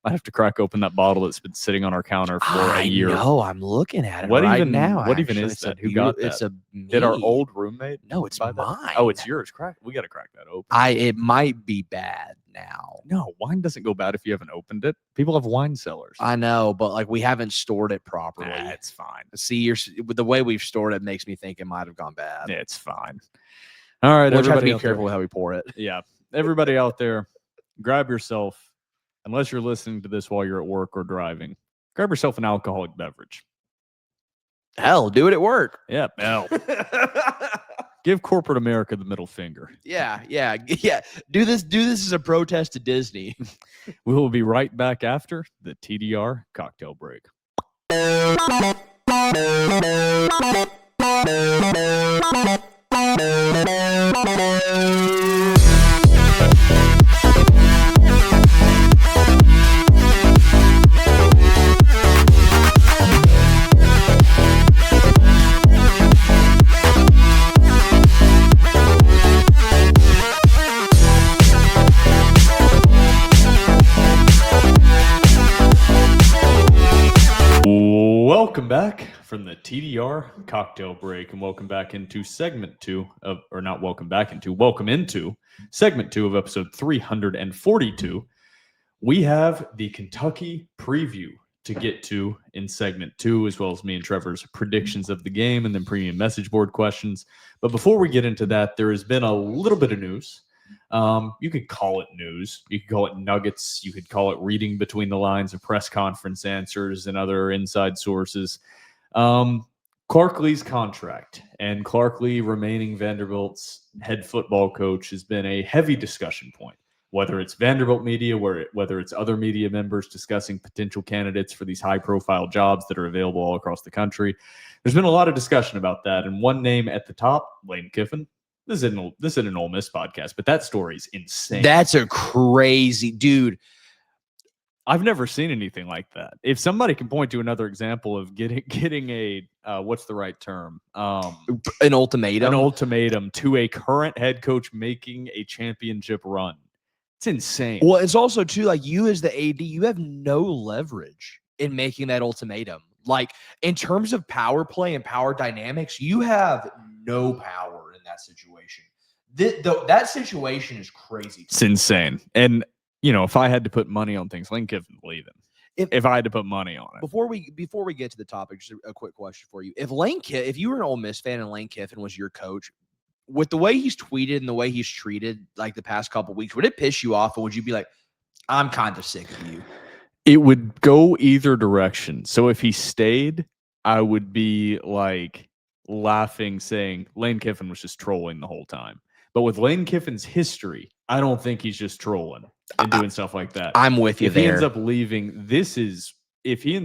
I have to crack open that bottle that's been sitting on our counter for a year.
No, I'm looking at it
what
right
even,
now.
What even is that? Who got that?
It's a
Did our old roommate?
No, it's mine.
Oh, it's yours. We got to crack that open.
It might be bad now.
No, wine doesn't go bad if you haven't opened it. People have wine cellars.
I know, but like we haven't stored it properly.
It's fine.
See, the way we've stored it makes me think it might have gone bad.
It's fine. All right,
we'll try to be
out
careful
there.
with how we pour it.
Yeah, everybody out there, grab yourself. Unless you're listening to this while you're at work or driving, grab yourself an alcoholic beverage.
Hell, do it at work.
Yeah, hell. Give corporate America the middle finger.
Yeah. Do this as a protest to Disney.
We will be right back after the TDR cocktail break. Welcome back from the TDR cocktail break, and welcome into segment 2 of episode 342. We have the Kentucky preview to get to in segment 2, as well as me and Trevor's predictions of the game and then premium message board questions. But before we get into that, there has been a little bit of news. You could call it news. You could call it nuggets. You could call it reading between the lines of press conference answers and other inside sources. Clark Lea's contract and Clark Lee remaining Vanderbilt's head football coach has been a heavy discussion point, whether it's Vanderbilt media, whether it's other media members discussing potential candidates for these high-profile jobs that are available all across the country. There's been a lot of discussion about that, and one name at the top, Lane Kiffin. This isn't an Ole Miss podcast, but that story's insane.
That's a crazy dude.
I've never seen anything like that. If somebody can point to another example of getting a what's the right term?
An ultimatum.
An ultimatum to a current head coach making a championship run. It's insane.
Well, it's also too like you as the AD, you have no leverage in making that ultimatum. Like in terms of power play and power dynamics, you have no power in that situation. That situation is crazy.
It's insane. And if I had to put money on things, Lane Kiffin's leaving. If I had to put money on it.
Before we get to the topic, just a quick question for you. If you were an Ole Miss fan and Lane Kiffin was your coach, with the way he's tweeted and the way he's treated like the past couple of weeks, would it piss you off, or would you be like, I'm kind of sick of you?
It would go either direction. So if he stayed, I would be like laughing, saying Lane Kiffin was just trolling the whole time. But with Lane Kiffin's history, I don't think he's just trolling and doing stuff like that.
I'm with you there.
If he ends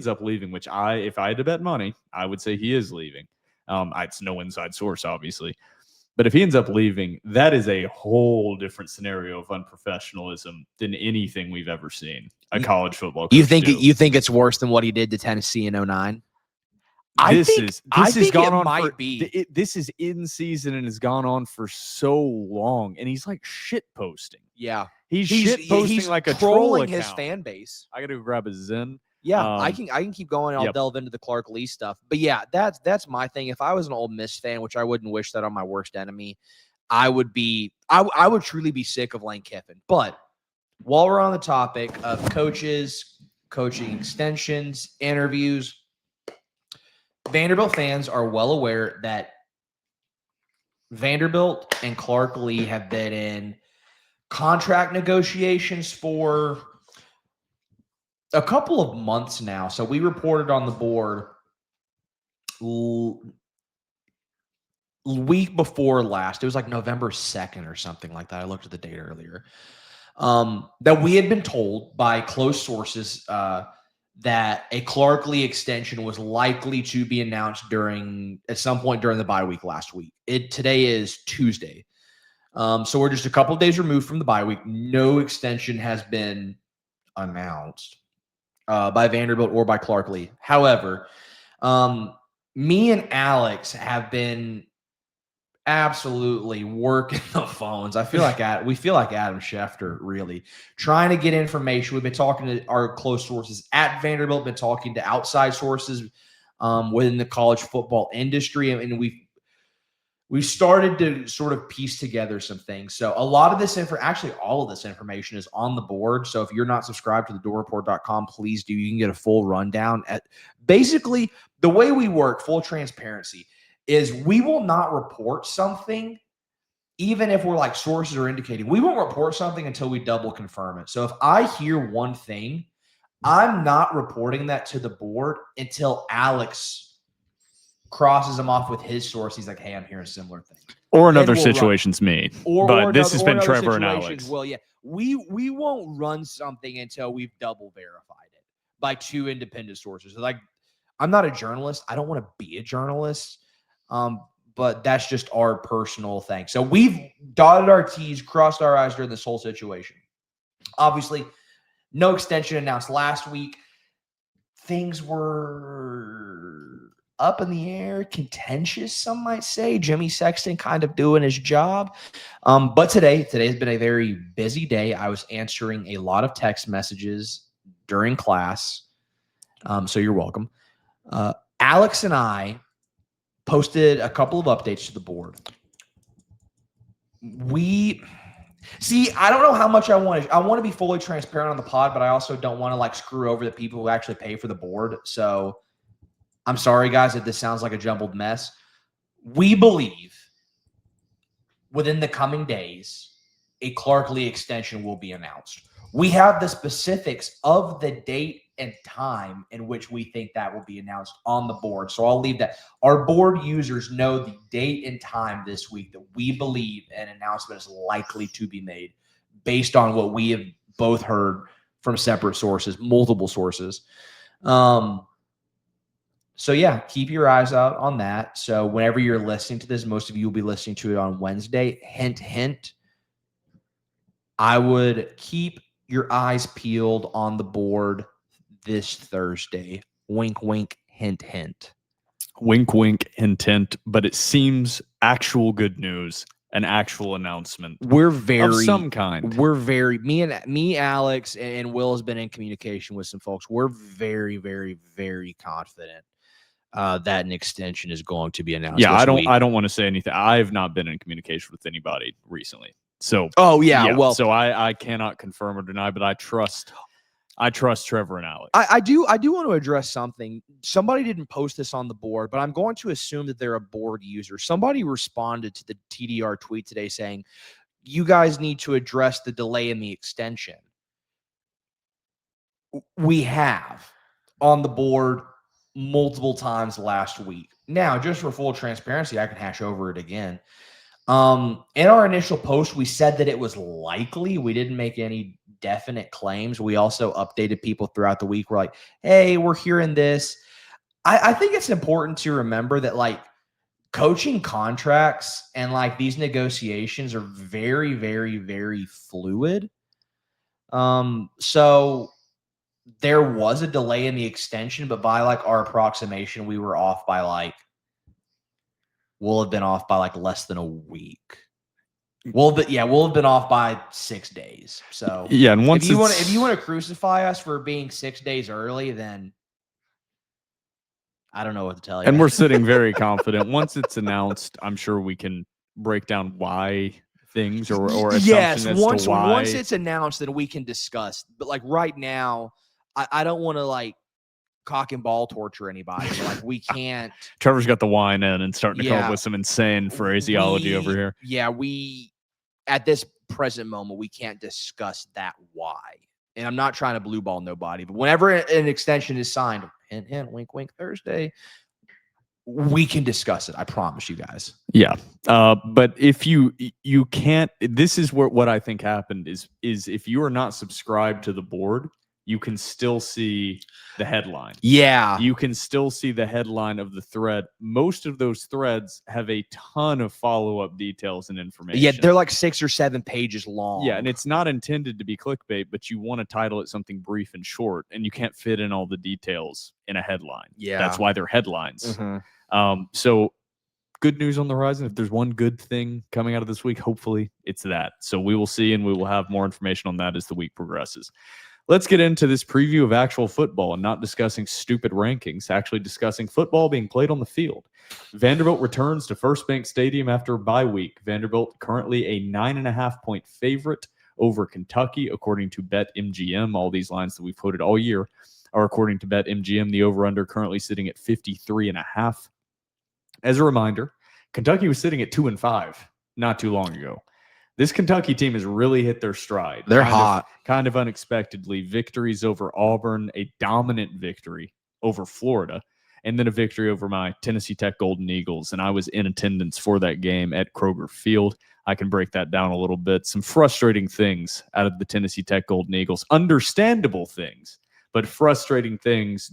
up leaving, which if I had to bet money, I would say he is leaving. It's no inside source, obviously. But if he ends up leaving, that is a whole different scenario of unprofessionalism than anything we've ever seen a college football coach
You think
do.
you think it's worse than what he did to Tennessee in 2009?
This is in season and has gone on for so long, and he's like shit posting.
Yeah,
he's shit posting like a troll
his
account.
fan base.
I got to grab a Zen.
Yeah, I can keep going. I'll delve into the Clark Lee stuff, but yeah, that's my thing. If I was an Ole Miss fan, which I wouldn't wish that on my worst enemy, I would truly be sick of Lane Kiffin. But while we're on the topic of coaches, coaching extensions, interviews, Vanderbilt fans are well aware that Vanderbilt and Clark Lee have been in contract negotiations for a couple of months now. So we reported on the board week before last. It was like November 2nd or something like that. I looked at the date earlier. That we had been told by close sources that a Clark Lee extension was likely to be announced at some point during the bye week last week. Today is Tuesday. So we're just a couple of days removed from the bye week. No extension has been announced by Vanderbilt or by Clark Lee. However, me and Alex have been absolutely working the phones. We feel like Adam Schefter, really trying to get information. We've been talking to our close sources at Vanderbilt, been talking to outside sources within the college football industry, and we've started to sort of piece together some things. So a lot of this actually all of this information is on the board. So if you're not subscribed to thedoorreport.com, please do. You can get a full rundown. Basically, the way we work, full transparency, is we will not report something, even if we're like sources are indicating. We won't report something until we double confirm it. So if I hear one thing, I'm not reporting that to the board until Alex crosses them off with his source. He's like, hey, I'm hearing a similar thing.
Or another situation's me. But this has been Trevor and
situations.
Alex.
Well, yeah, we won't run something until we've double verified it by two independent sources. Like, I'm not a journalist. I don't want to be a journalist. But that's just our personal thing. So we've dotted our T's, crossed our I's during this whole situation. Obviously, no extension announced last week. Things were up in the air, contentious, some might say. Jimmy Sexton kind of doing his job. But today's been a very busy day. I was answering a lot of text messages during class. So you're welcome. Alex and I posted a couple of updates to the board. I don't know how much I want to be fully transparent on the pod, but I also don't want to like screw over the people who actually pay for the board. So I'm sorry, guys, if this sounds like a jumbled mess. We believe within the coming days, a Clark Lee extension will be announced. We have the specifics of the date and time in which we think that will be announced on the board. So I'll leave that. Our board users know the date and time this week that we believe an announcement is likely to be made based on what we have both heard from separate sources, multiple sources. So yeah, keep your eyes out on that. So whenever you're listening to this, most of you will be listening to it on Wednesday. Hint, hint. I would keep your eyes peeled on the board this Thursday? Wink, wink, hint, hint.
Wink, wink, hint, hint. But it seems actual good news, an actual announcement
We're
of
very
some kind.
We're very me, Alex, and Will has been in communication with some folks. We're very, very, very confident that an extension is going to be announced.
Yeah,
this week.
I don't want to say anything. I have not been in communication with anybody recently. So
Oh yeah, well,
so I cannot confirm or deny, but I trust Trevor and Alex.
I do want to address something. Somebody didn't post this on the board, but I'm going to assume that they're a board user. Somebody responded to the TDR tweet today saying, you guys need to address the delay in the extension. We have on the board multiple times last week. Now, just for full transparency, I can hash over it again. In our initial post, we said that it was likely. We didn't make any definite claims. We also updated people throughout the week. We're like, hey, we're hearing this. I think it's important to remember that, like, coaching contracts and like these negotiations are very, very, very fluid. So there was a delay in the extension, but by like our approximation, we were off by like, we'll have been off by like less than a week. We'll have been off by 6 days. So
yeah, and once
if you want to crucify us for being 6 days early, then I don't know what to tell you.
And we're sitting very confident. Once it's announced, I'm sure we can break down why things or
yes,
assumption as to why.
Once it's announced, then we can discuss. But like right now, I don't want to like cock and ball torture anybody. Like we can't.
Trevor's got the wine in and starting to come up with some insane phraseology over here.
Yeah, we at this present moment we can't discuss that why. And I'm not trying to blue ball nobody, but whenever an extension is signed, hint, hint, wink, wink, Thursday, we can discuss it. I promise you guys.
Yeah. But if you can't, this is what I think happened is if you are not subscribed to the board, you can still see the headline.
Yeah.
You can still see the headline of the thread. Most of those threads have a ton of follow-up details and information.
Yeah, they're like 6 or 7 pages long.
Yeah, and it's not intended to be clickbait, but you want to title it something brief and short, and you can't fit in all the details in a headline.
Yeah.
That's why they're headlines.
Mm-hmm.
So good news on the horizon. If there's one good thing coming out of this week, hopefully it's that. So we will see, and we will have more information on that as the week progresses. Let's get into this preview of actual football and not discussing stupid rankings, actually discussing football being played on the field. Vanderbilt returns to First Bank Stadium after a bye week. Vanderbilt currently a 9.5-point favorite over Kentucky, according to BetMGM. All these lines that we've quoted all year are according to BetMGM. The over-under currently sitting at 53.5. As a reminder, Kentucky was sitting at 2-5 not too long ago. This Kentucky team has really hit their stride.
They're hot.
Kind of unexpectedly. Victories over Auburn, a dominant victory over Florida, and then a victory over my Tennessee Tech Golden Eagles. And I was in attendance for that game at Kroger Field. I can break that down a little bit. Some frustrating things out of the Tennessee Tech Golden Eagles. Understandable things, but frustrating things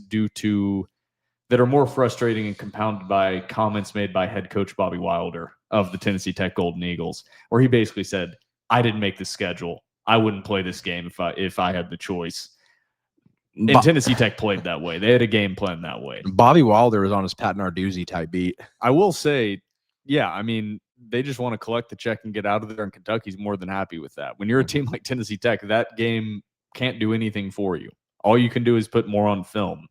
that are more frustrating and compounded by comments made by head coach Bobby Wilder of the Tennessee Tech Golden Eagles, where he basically said, I didn't make the schedule. I wouldn't play this game if I had the choice. And Tennessee Tech played that way. They had a game plan that way.
Bobby Wilder was on his Pat Narduzzi type beat.
I will say, yeah, I mean, they just want to collect the check and get out of there, and Kentucky's more than happy with that. When you're a team like Tennessee Tech, that game can't do anything for you. All you can do is put more on film.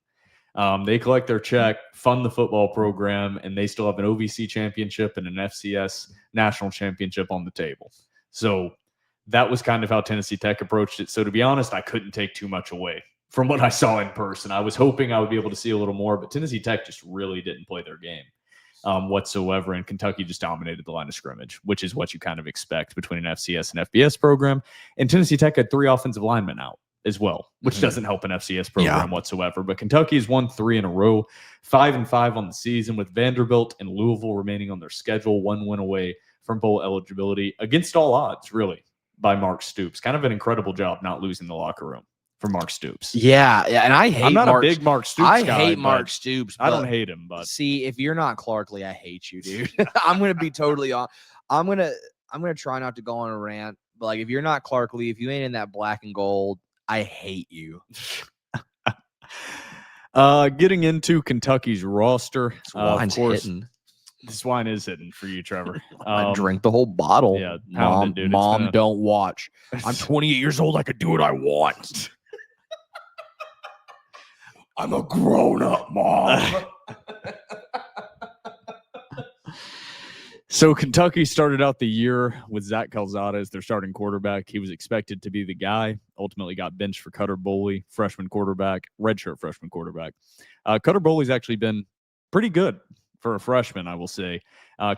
They collect their check, fund the football program, and they still have an OVC championship and an FCS national championship on the table. So that was kind of how Tennessee Tech approached it. So to be honest, I couldn't take too much away from what I saw in person. I was hoping I would be able to see a little more, but Tennessee Tech just really didn't play their game whatsoever, and Kentucky just dominated the line of scrimmage, which is what you kind of expect between an FCS and FBS program. And Tennessee Tech had 3 offensive linemen out as well, which doesn't help an FCS program whatsoever. But Kentucky has won 3 in a row, 5-5 on the season, with Vanderbilt and Louisville remaining on their schedule, 1 win away from bowl eligibility against all odds, really, by Mark Stoops. Kind of an incredible job not losing the locker room for Mark Stoops.
Yeah, and I hate.
I'm not a big Mark Stoops guy.
I hate Mark Stoops.
I don't hate him, but
see, if you're not Clarkley, I hate you, dude. I'm gonna be totally on. I'm gonna try not to go on a rant, but like if you're not Clark Lee, if you ain't in that black and gold, I hate you.
Getting into Kentucky's roster,
This wine's
of course,
hitting.
this wine is hitting for you, Trevor.
I drank the whole bottle.
yeah, pound it, dude. It's
Mom,
been a-
don't watch. I'm 28 years old. I could do what I want. I'm a grown-up, Mom.
So Kentucky started out the year with Zach Calzada as their starting quarterback. He was expected to be the guy. Ultimately got benched for Cutter Boley, freshman quarterback, redshirt freshman quarterback. Cutter Boley's actually been pretty good for a freshman, I will say.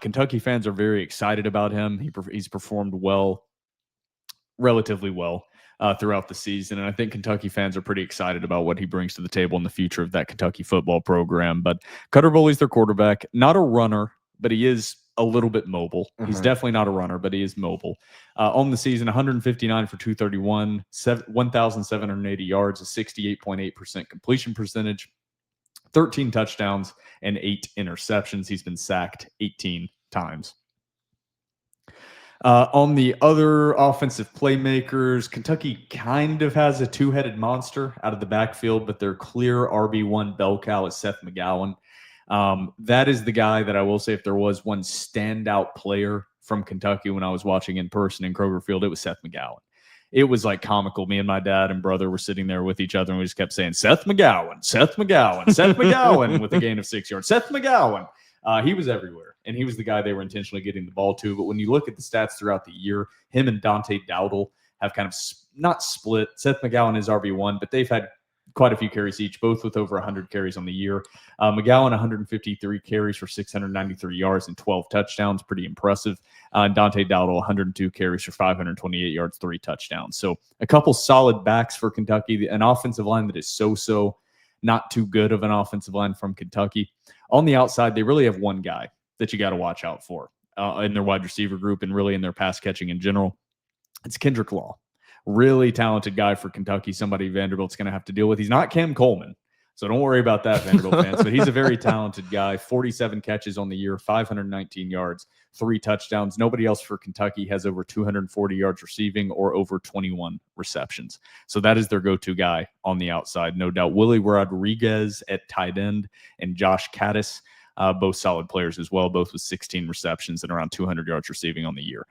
Kentucky fans are very excited about him. He's performed well, relatively well, throughout the season. And I think Kentucky fans are pretty excited about what he brings to the table in the future of that Kentucky football program. But Cutter Boley's their quarterback, not a runner, but he is a little bit mobile. He's definitely not a runner, but he is mobile. On the season, 159 for 231, 1,780 yards, a 68.8% completion percentage, 13 touchdowns, and 8 interceptions. He's been sacked 18 times. On the other offensive playmakers, Kentucky kind of has a two-headed monster out of the backfield, but their clear RB1 bell cow is Seth McGowan. That is the guy that I will say, if there was one standout player from Kentucky when I was watching in person in Kroger Field, it was Seth McGowan. It was like comical. Me and my dad and brother were sitting there with each other, and we just kept saying, Seth McGowan, Seth McGowan, Seth McGowan, with a gain of 6 yards. Seth McGowan. He was everywhere, and he was the guy they were intentionally getting the ball to. But when you look at the stats throughout the year, him and Dante Dowdle have kind of not split. Seth McGowan is RB1, but they've had quite a few carries each, both with over 100 carries on the year. McGowan, 153 carries for 693 yards and 12 touchdowns. Pretty impressive. And Dante Dowdle, 102 carries for 528 yards, 3 touchdowns. So a couple solid backs for Kentucky. An offensive line that is so not too good of an offensive line from Kentucky. On the outside, they really have one guy that you got to watch out for in their wide receiver group and really in their pass catching in general. It's Kendrick Law. Really talented guy for Kentucky, somebody Vanderbilt's going to have to deal with. He's not Cam Coleman, so don't worry about that, Vanderbilt fans, but he's a very talented guy. 47 catches on the year, 519 yards, 3 touchdowns. Nobody else for Kentucky has over 240 yards receiving or over 21 receptions. So that is their go-to guy on the outside, no doubt. Willie Rodriguez at tight end and Josh Caddis, both solid players as well, both with 16 receptions and around 200 yards receiving on the year.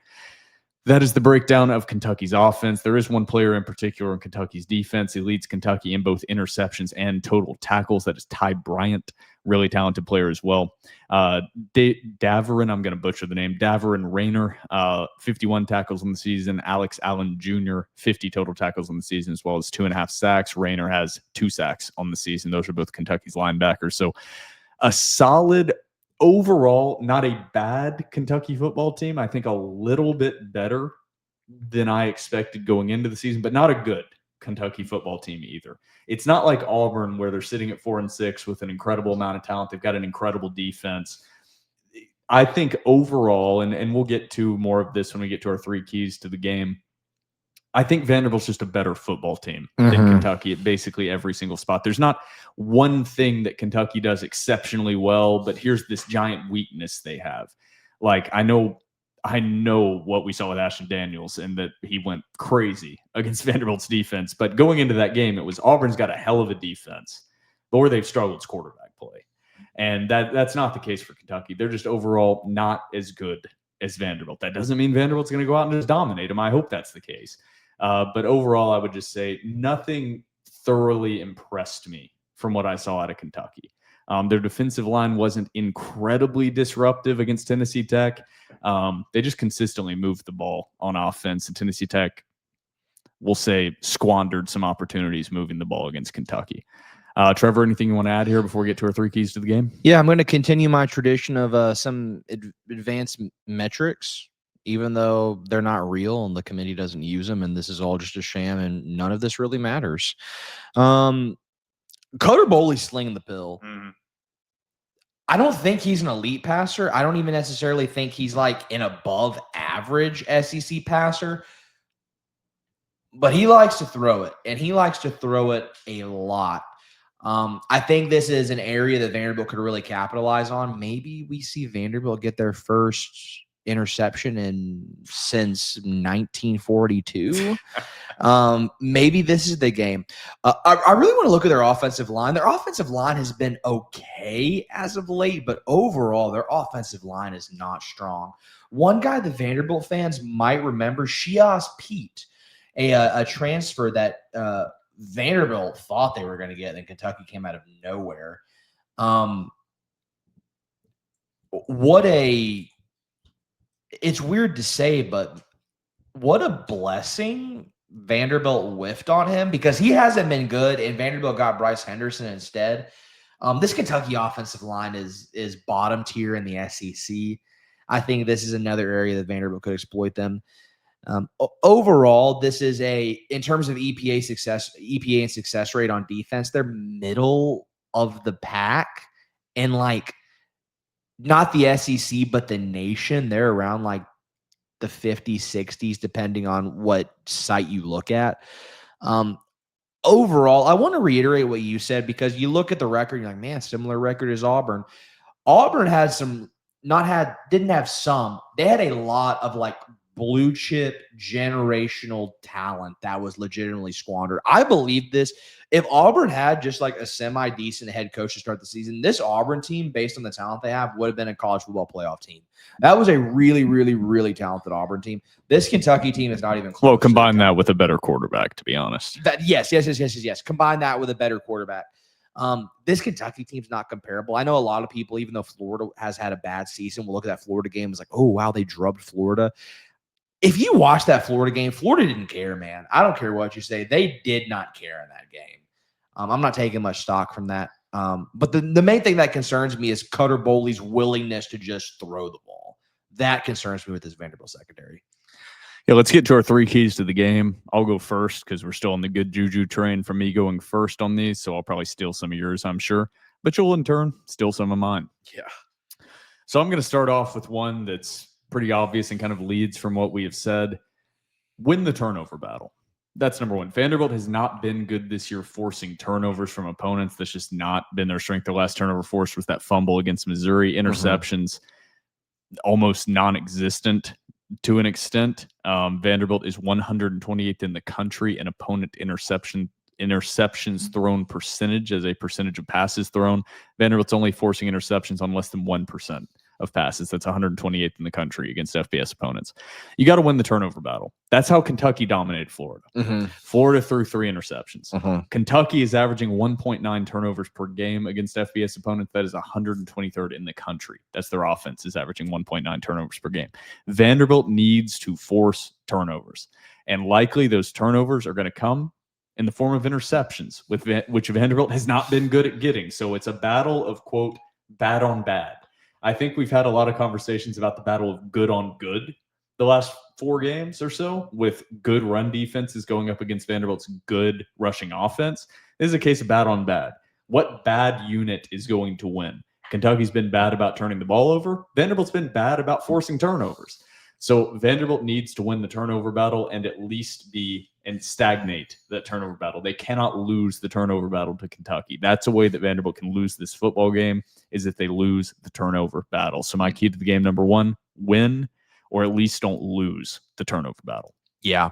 That is the breakdown of Kentucky's offense. There is one player in particular in Kentucky's defense. He leads Kentucky in both interceptions and total tackles. That is Ty Bryant, really talented player as well. Daverin, I'm going to butcher the name, Daverin Rayner, 51 tackles on the season. Alex Allen Jr., 50 total tackles on the season, as well as 2.5 sacks. Rayner has 2 sacks on the season. Those are both Kentucky's linebackers. So a solid, overall, not a bad Kentucky football team. I think a little bit better than I expected going into the season, but not a good Kentucky football team either. It's not like Auburn where they're sitting at 4-6 with an incredible amount of talent. They've got an incredible defense. I think overall, and we'll get to more of this when we get to our 3 keys to the game, I think Vanderbilt's just a better football team than Kentucky at basically every single spot. There's not one thing that Kentucky does exceptionally well, but here's this giant weakness they have. Like, I know what we saw with Ashton Daniels and that he went crazy against Vanderbilt's defense. But going into that game, it was Auburn's got a hell of a defense, but where they've struggled is quarterback play. And that's not the case for Kentucky. They're just overall not as good as Vanderbilt. That doesn't mean Vanderbilt's going to go out and just dominate them. I hope that's the case. But overall, I would just say nothing thoroughly impressed me from what I saw out of Kentucky. Their defensive line wasn't incredibly disruptive against Tennessee Tech. They just consistently moved the ball on offense, and Tennessee Tech, we'll say, squandered some opportunities moving the ball against Kentucky. Trevor, anything you want to add here before we get to our 3 keys to the game?
Yeah, I'm going to continue my tradition of some advanced metrics, even though they're not real and the committee doesn't use them, and this is all just a sham, and none of this really matters. Cutter Boley's slinging the pill. I don't think he's an elite passer. I don't even necessarily think he's like an above average SEC passer, but he likes to throw it, and he likes to throw it a lot. I think this is an area that Vanderbilt could really capitalize on. Maybe we see Vanderbilt get their first interception since 1942. Maybe this is the game. I really want to look at their offensive line. Their offensive line has been okay as of late, but overall, their offensive line is not strong. One guy the Vanderbilt fans might remember, Shiaz Pete, a transfer that Vanderbilt thought they were going to get, and Kentucky came out of nowhere. It's weird to say, but what a blessing Vanderbilt whiffed on him, because he hasn't been good, and Vanderbilt got Bryce Henderson instead. This Kentucky offensive line is bottom tier in the SEC. I think this is another area that Vanderbilt could exploit them. Overall, this is in terms of EPA and success rate on defense, they're middle of the pack, and like not the SEC, but the nation. They're around like the 50s, 60s, depending on what site you look at. Overall, I want to reiterate what you said, because you look at the record, you're like, man, similar record as Auburn. Auburn had didn't have some. They had a lot of like blue chip generational talent that was legitimately squandered. I believe this. If Auburn had just like a semi-decent head coach to start the season, this Auburn team, based on the talent they have, would have been a college football playoff team. That was a really, really, really talented Auburn team. This Kentucky team is not even close.
Well, combine that with a better quarterback, to be honest.
Yes. Combine that with a better quarterback. This Kentucky team's not comparable. I know a lot of people, even though Florida has had a bad season, will look at that Florida game as like, oh, wow, they drubbed Florida. If you watch that Florida game, Florida didn't care, man. I don't care what you say. They did not care in that game. I'm not taking much stock from that. But the main thing that concerns me is Cutter Boley's willingness to just throw the ball. That concerns me with this Vanderbilt secondary.
Yeah, let's get to our 3 keys to the game. I'll go first because we're still on the good juju train from me going first on these, so I'll probably steal some of yours, I'm sure. But you'll in turn steal some of mine.
Yeah.
So I'm going to start off with one that's pretty obvious and kind of leads from what we have said. Win the turnover battle. That's number one. Vanderbilt has not been good this year forcing turnovers from opponents. That's just not been their strength. Their last turnover forced was that fumble against Missouri. Interceptions, almost non-existent to an extent. Vanderbilt is 128th in the country in opponent interceptions thrown percentage as a percentage of passes thrown. Vanderbilt's only forcing interceptions on less than 1% of passes. That's 128th in the country against FBS opponents. You got to win the turnover battle. That's how Kentucky dominated Florida. Florida threw 3 interceptions. Kentucky is averaging 1.9 turnovers per game against FBS opponents. That is 123rd in the country. That's their offense, is averaging 1.9 turnovers per game. Vanderbilt needs to force turnovers, and likely those turnovers are going to come in the form of interceptions, which Vanderbilt has not been good at getting. So it's a battle of, quote, bad on bad. I think we've had a lot of conversations about the battle of good on good the last 4 games or so, with good run defenses going up against Vanderbilt's good rushing offense. This is a case of bad on bad. What bad unit is going to win? Kentucky's been bad about turning the ball over. Vanderbilt's been bad about forcing turnovers. So Vanderbilt needs to win the turnover battle and at least stagnate that turnover battle. They cannot lose the turnover battle to Kentucky. That's a way that Vanderbilt can lose this football game, is if they lose the turnover battle. So my key to the game, number 1, win, or at least don't lose the turnover battle.
Yeah.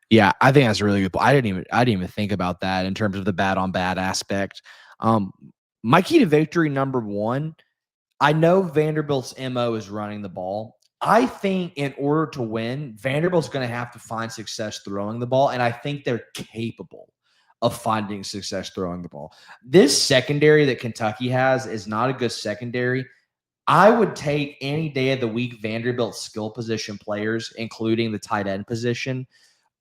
Yeah, I think that's a really good point. I didn't even think about that in terms of the bad on bad aspect. My key to victory, number 1, I know Vanderbilt's MO is running the ball. I think in order to win, Vanderbilt's going to have to find success throwing the ball, and I think they're capable of finding success throwing the ball. This secondary that Kentucky has is not a good secondary. I would take any day of the week Vanderbilt skill position players, including the tight end position,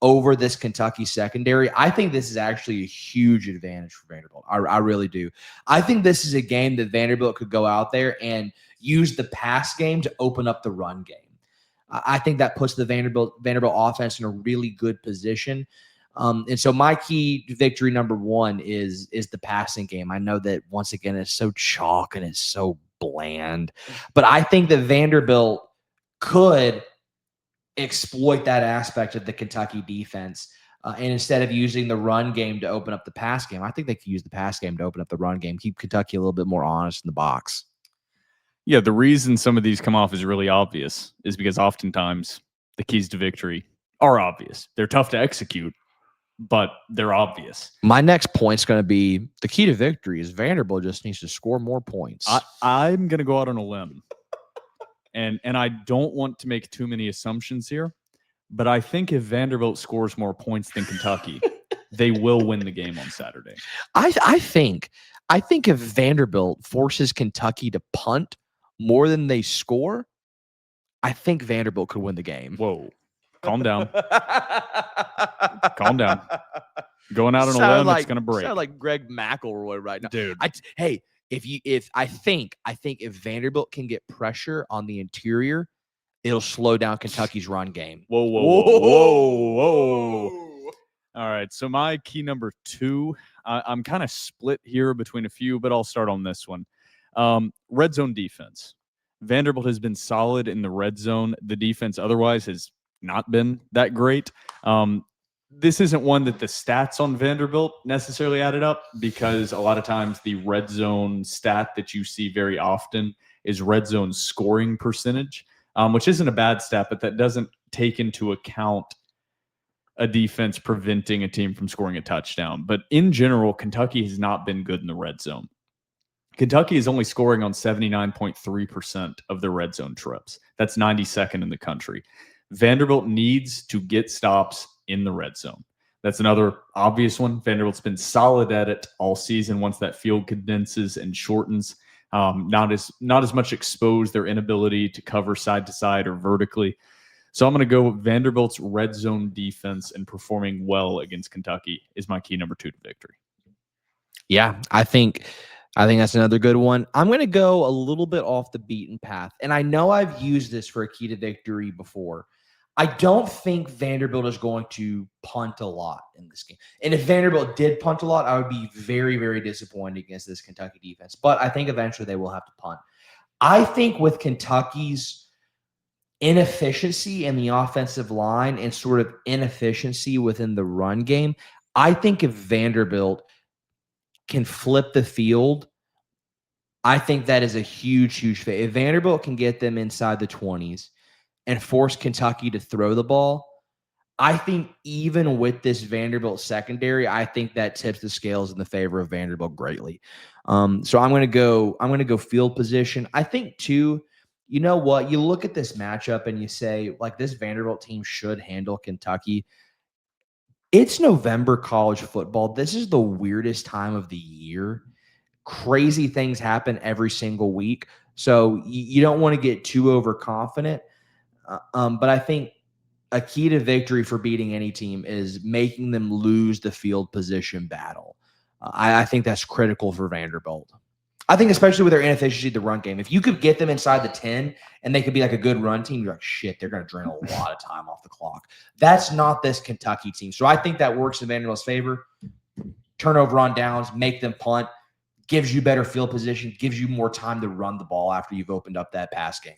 over this Kentucky secondary. I think this is actually a huge advantage for Vanderbilt. I really do. I think this is a game that Vanderbilt could go out there and use the pass game to open up the run game. I think that puts the Vanderbilt offense in a really good position. And so my key to victory, number 1, is the passing game. I know that, once again, it's so chalk and it's so bland, but I think that Vanderbilt could exploit that aspect of the Kentucky defense. And instead of using the run game to open up the pass game, I think they could use the pass game to open up the run game, keep Kentucky a little bit more honest in the box.
Yeah, the reason some of these come off as really obvious is because oftentimes the keys to victory are obvious. They're tough to execute, but they're obvious.
My next point's going to be the key to victory is Vanderbilt just needs to score more points.
I'm going to go out on a limb, and I don't want to make too many assumptions here, but I think if Vanderbilt scores more points than Kentucky, they will win the game on Saturday.
I think if Vanderbilt forces Kentucky to punt more than they score, I think Vanderbilt could win the game.
Whoa, calm down, calm down. Going out on a
Sound
limb,
like,
it's going to break.
Sound like Greg McElroy right now,
dude.
I think if Vanderbilt can get pressure on the interior, it'll slow down Kentucky's run game.
Whoa. All right, so my key number 2, I'm kind of split here between a few, but I'll start on this one. Red zone defense. Vanderbilt has been solid in the red zone. The defense otherwise has not been that great. This isn't one that the stats on Vanderbilt necessarily added up, because a lot of times the red zone stat that you see very often is red zone scoring percentage, which isn't a bad stat, but that doesn't take into account a defense preventing a team from scoring a touchdown. But in general, Kentucky has not been good in the red zone. Kentucky is only scoring on 79.3% of their red zone trips. That's 92nd in the country. Vanderbilt needs to get stops in the red zone. That's another obvious one. Vanderbilt's been solid at it all season once that field condenses and shortens. Not as much expose their inability to cover side to side or vertically. So I'm going to go with Vanderbilt's red zone defense and performing well against Kentucky is my key number 2 to victory.
Yeah, I think that's another good one. I'm going to go a little bit off the beaten path. And I know I've used this for a key to victory before. I don't think Vanderbilt is going to punt a lot in this game. And if Vanderbilt did punt a lot, I would be very, very disappointed against this Kentucky defense. But I think eventually they will have to punt. I think with Kentucky's inefficiency in the offensive line and sort of inefficiency within the run game, I think if Vanderbilt can flip the field, I think that is a huge, huge fit. If Vanderbilt can get them inside the 20s and force Kentucky to throw the ball, I think even with this Vanderbilt secondary, I think that tips the scales in the favor of Vanderbilt greatly. So I'm going to go field position. I think too, you know what? You look at this matchup and you say, like, this Vanderbilt team should handle Kentucky. It's November college football. This is the weirdest time of the year. Crazy things happen every single week. So you don't want to get too overconfident. But I think a key to victory for beating any team is making them lose the field position battle. I think that's critical for Vanderbilt. I think especially with their inefficiency in the run game, if you could get them inside the 10 and they could be like a good run team, you're like, shit, they're going to drain a lot of time off the clock. That's not this Kentucky team. So I think that works in Vanderbilt's favor. Turnover on downs, make them punt, gives you better field position, gives you more time to run the ball after you've opened up that pass game.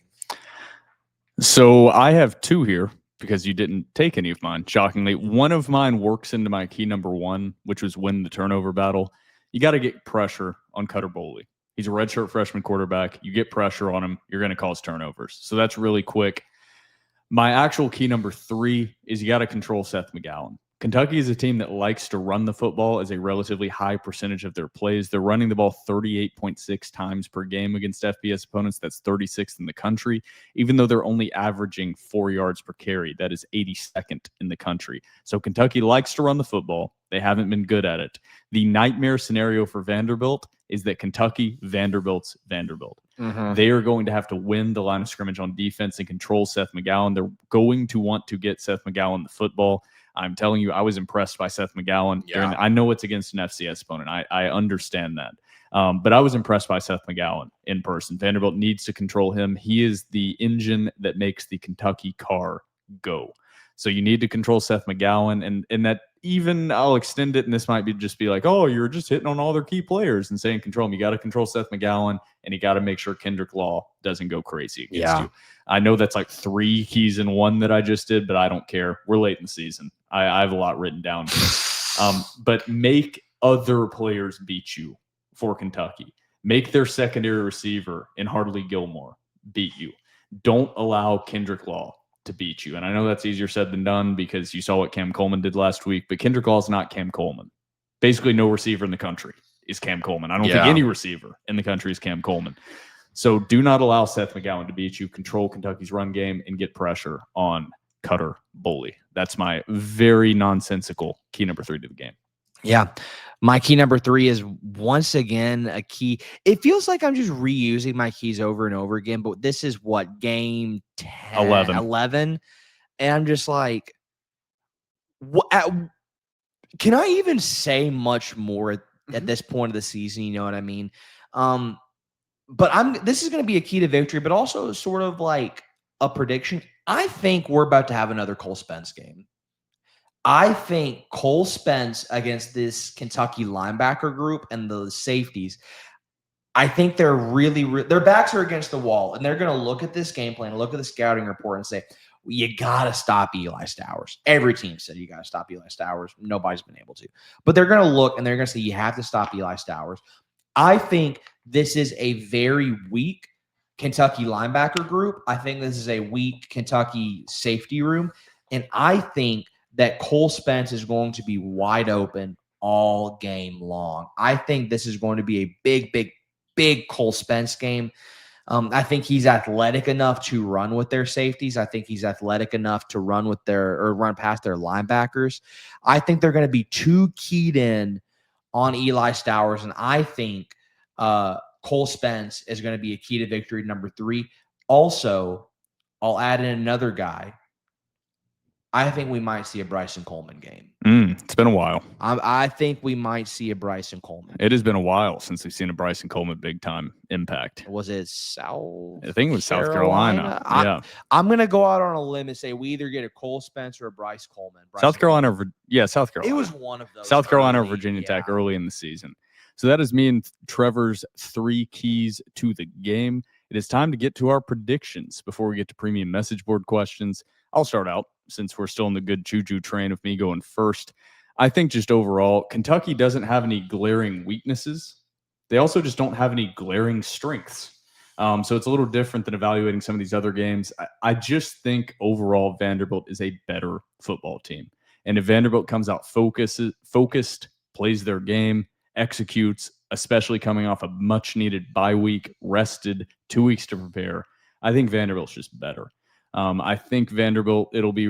So I have 2 here because you didn't take any of mine, shockingly. One of mine works into my key number 1, which was win the turnover battle. You got to get pressure on Cutter Boley. He's a redshirt freshman quarterback. You get pressure on him, you're going to cause turnovers. So that's really quick. My actual key number 3 is you got to control Seth McGowan. Kentucky is a team that likes to run the football as a relatively high percentage of their plays. They're running the ball 38.6 times per game against FBS opponents. That's 36th in the country, even though they're only averaging 4 yards per carry. That is 82nd in the country. So Kentucky likes to run the football. They haven't been good at it. The nightmare scenario for Vanderbilt is that Vanderbilt's Vanderbilt.
Mm-hmm.
They are going to have to win the line of scrimmage on defense and control Seth McGowan. They're going to want to get Seth McGowan the football. I'm telling you, I was impressed by Seth McGowan.
Yeah.
I know it's against an FCS opponent. I understand that. But I was impressed by Seth McGowan in person. Vanderbilt needs to control him. He is the engine that makes the Kentucky car go. So you need to control Seth McGowan. And that even I'll extend it, and this might just be like, oh, you're just hitting on all their key players and saying control them. You got to control Seth McGowan, and you got to make sure Kendrick Law doesn't go crazy against you. I know that's like 3 keys in one that I just did, but I don't care. We're late in the season. I have a lot written down here. But make other players beat you for Kentucky. Make their secondary receiver in Hardly Gilmore beat you. Don't allow Kendrick Law to beat you. And I know that's easier said than done because you saw what Cam Coleman did last week, but Kendrick Law is not Cam Coleman. Basically, no receiver in the country is Cam Coleman. I don't think any receiver in the country is Cam Coleman. So do not allow Seth McGowan to beat you. Control Kentucky's run game and get pressure on Cutter Bully. That's my very nonsensical key number 3 to the game.
Yeah. My key number 3 is once again a key. It feels like I'm just reusing my keys over and over again, but this is what, game 11. And I'm just like, can I even say much more at this point of the season? You know what I mean? But this is going to be a key to victory, but also sort of like a prediction. I think we're about to have another Cole Spence game. I think Cole Spence against this Kentucky linebacker group and the safeties, I think they're their backs are against the wall, and they're going to look at this game plan, look at the scouting report, and say, well, you got to stop Eli Stowers. Every team said you got to stop Eli Stowers. Nobody's been able to. But they're going to look, and they're going to say, you have to stop Eli Stowers. I think this is a very weak Kentucky linebacker group. I think this is a weak Kentucky safety room. And I think that Cole Spence is going to be wide open all game long. I think this is going to be a big Cole Spence game. I think he's athletic enough to run with their safeties. I think he's athletic enough to run past their linebackers. I think they're going to be too keyed in on Eli Stowers, and I think Cole Spence is going to be a key to victory, number 3. Also, I'll add in another guy. I think we might see a Bryson Coleman game.
It's been a while.
I think we might see a Bryson Coleman.
It has been a while since we've seen a Bryson Coleman big-time impact.
Was it South?
I think it was South Carolina. Yeah.
I'm going to go out on a limb and say we either get a Cole Spence or a Bryce Coleman.
South Carolina. South Carolina.
It was one of those.
South Carolina or
early,
Virginia Tech early in the season. So that is me and Trevor's 3 keys to the game. It is time to get to our predictions before we get to premium message board questions. I'll start out since we're still in the good juju train of me going first. I think just overall, Kentucky doesn't have any glaring weaknesses. They also just don't have any glaring strengths. So it's a little different than evaluating some of these other games. I just think overall Vanderbilt is a better football team. And if Vanderbilt comes out focused, plays their game, executes, especially coming off a much-needed bye week, rested, 2 weeks to prepare, I think Vanderbilt's just better. I think Vanderbilt, it'll be,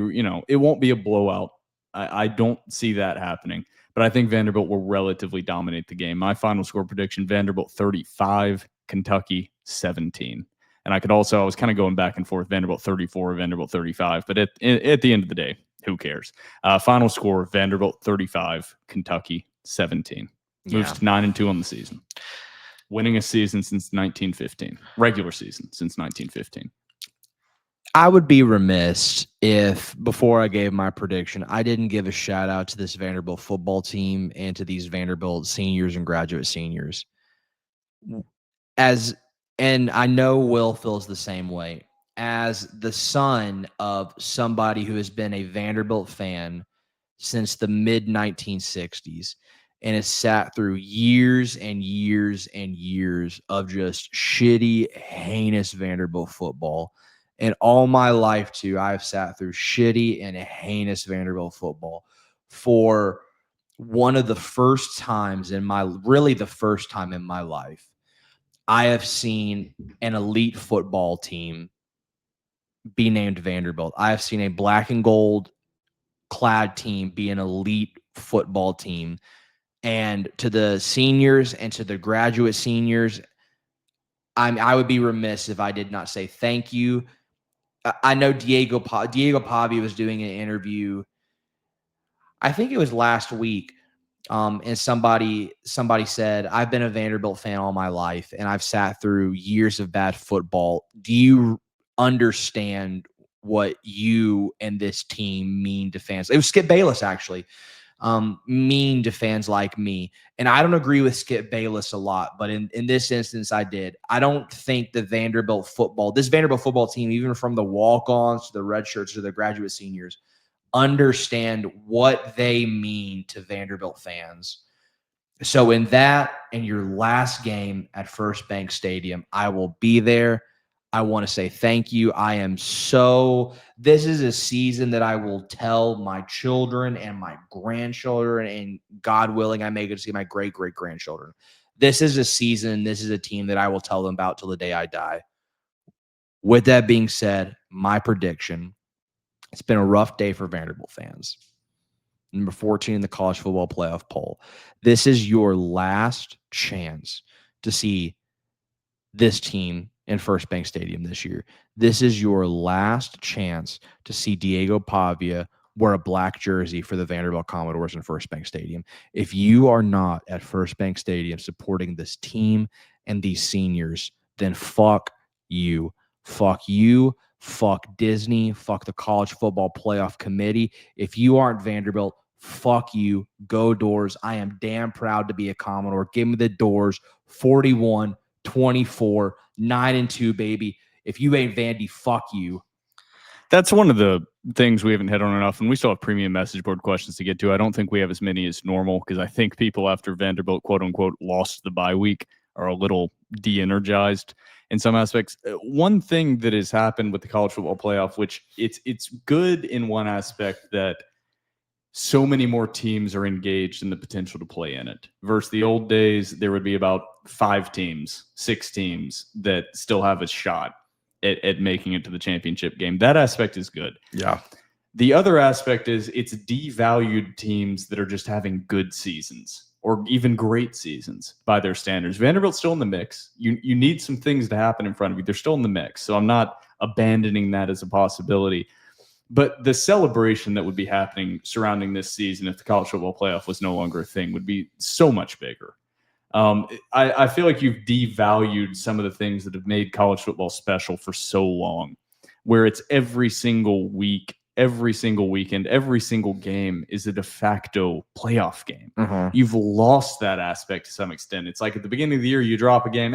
it won't be a blowout. I don't see that happening, but I think Vanderbilt will relatively dominate the game. My final score prediction, Vanderbilt 35, Kentucky 17. And I was kind of going back and forth, Vanderbilt 34, Vanderbilt 35, but at the end of the day, who cares? Final score, Vanderbilt 35, Kentucky 17. Moves to 9-2 on the season. Winning a season since 1915. Regular season since 1915.
I would be remiss if, before I gave my prediction, I didn't give a shout out to this Vanderbilt football team and to these Vanderbilt seniors and graduate seniors. And I know Will feels the same way. As the son of somebody who has been a Vanderbilt fan since the mid-1960s and has sat through years and years and years of just shitty, heinous Vanderbilt football. And all my life, too, I've sat through shitty and heinous Vanderbilt football for one of the first times the first time in my life, I have seen an elite football team be named Vanderbilt. I have seen a black and gold clad team be an elite football team. And to the seniors and to the graduate seniors, I would be remiss if I did not say thank you. I know Diego Pavia was doing an interview, I think it was last week, and somebody said, I've been a Vanderbilt fan all my life, and I've sat through years of bad football. Do you understand what you and this team mean to fans? It was Skip Bayless, actually. Mean to fans like me. And I don't agree with Skip Bayless a lot, but in this instance, I did. I don't think this Vanderbilt football team, even from the walk-ons to the red shirts to the graduate seniors, understand what they mean to Vanderbilt fans. So in that and your last game at First Bank Stadium, I will be there. I want to say thank you. This is a season that I will tell my children and my grandchildren, and God willing, I may get to see my great-great-grandchildren. This is a season, this is a team that I will tell them about till the day I die. With that being said, my prediction, it's been a rough day for Vanderbilt fans. Number 14 in the college football playoff poll. This is your last chance to see this team in First Bank Stadium this year. This is your last chance to see Diego Pavia wear a black jersey for the Vanderbilt Commodores in First Bank Stadium. If you are not at First Bank Stadium supporting this team and these seniors, then fuck you. Fuck you. Fuck Disney. Fuck the College Football Playoff Committee. If you aren't Vanderbilt, fuck you. Go Doors. I am damn proud to be a Commodore. Give me the Doors. 41-24, 9-2, baby. If you ain't Vandy, fuck you.
That's one of the things we haven't hit on enough, and we still have premium message board questions to get to. I don't think we have as many as normal because I think people after Vanderbilt, quote unquote, lost the bye week are a little de-energized in some aspects. One thing that has happened with the college football playoff, which it's good in one aspect that so many more teams are engaged in the potential to play in it. Versus the old days, there would be about 5 teams, 6 teams that still have a shot at making it to the championship game. That aspect is good.
Yeah.
The other aspect is it's devalued teams that are just having good seasons or even great seasons by their standards. Vanderbilt's still in the mix. You need some things to happen in front of you. They're still in the mix. So I'm not abandoning that as a possibility. But the celebration that would be happening surrounding this season if the college football playoff was no longer a thing would be so much bigger. I feel like you've devalued some of the things that have made college football special for so long, where it's every single week, every single weekend, every single game is a de facto playoff game. You've lost that aspect to some extent. It's like at the beginning of the year, you drop a game,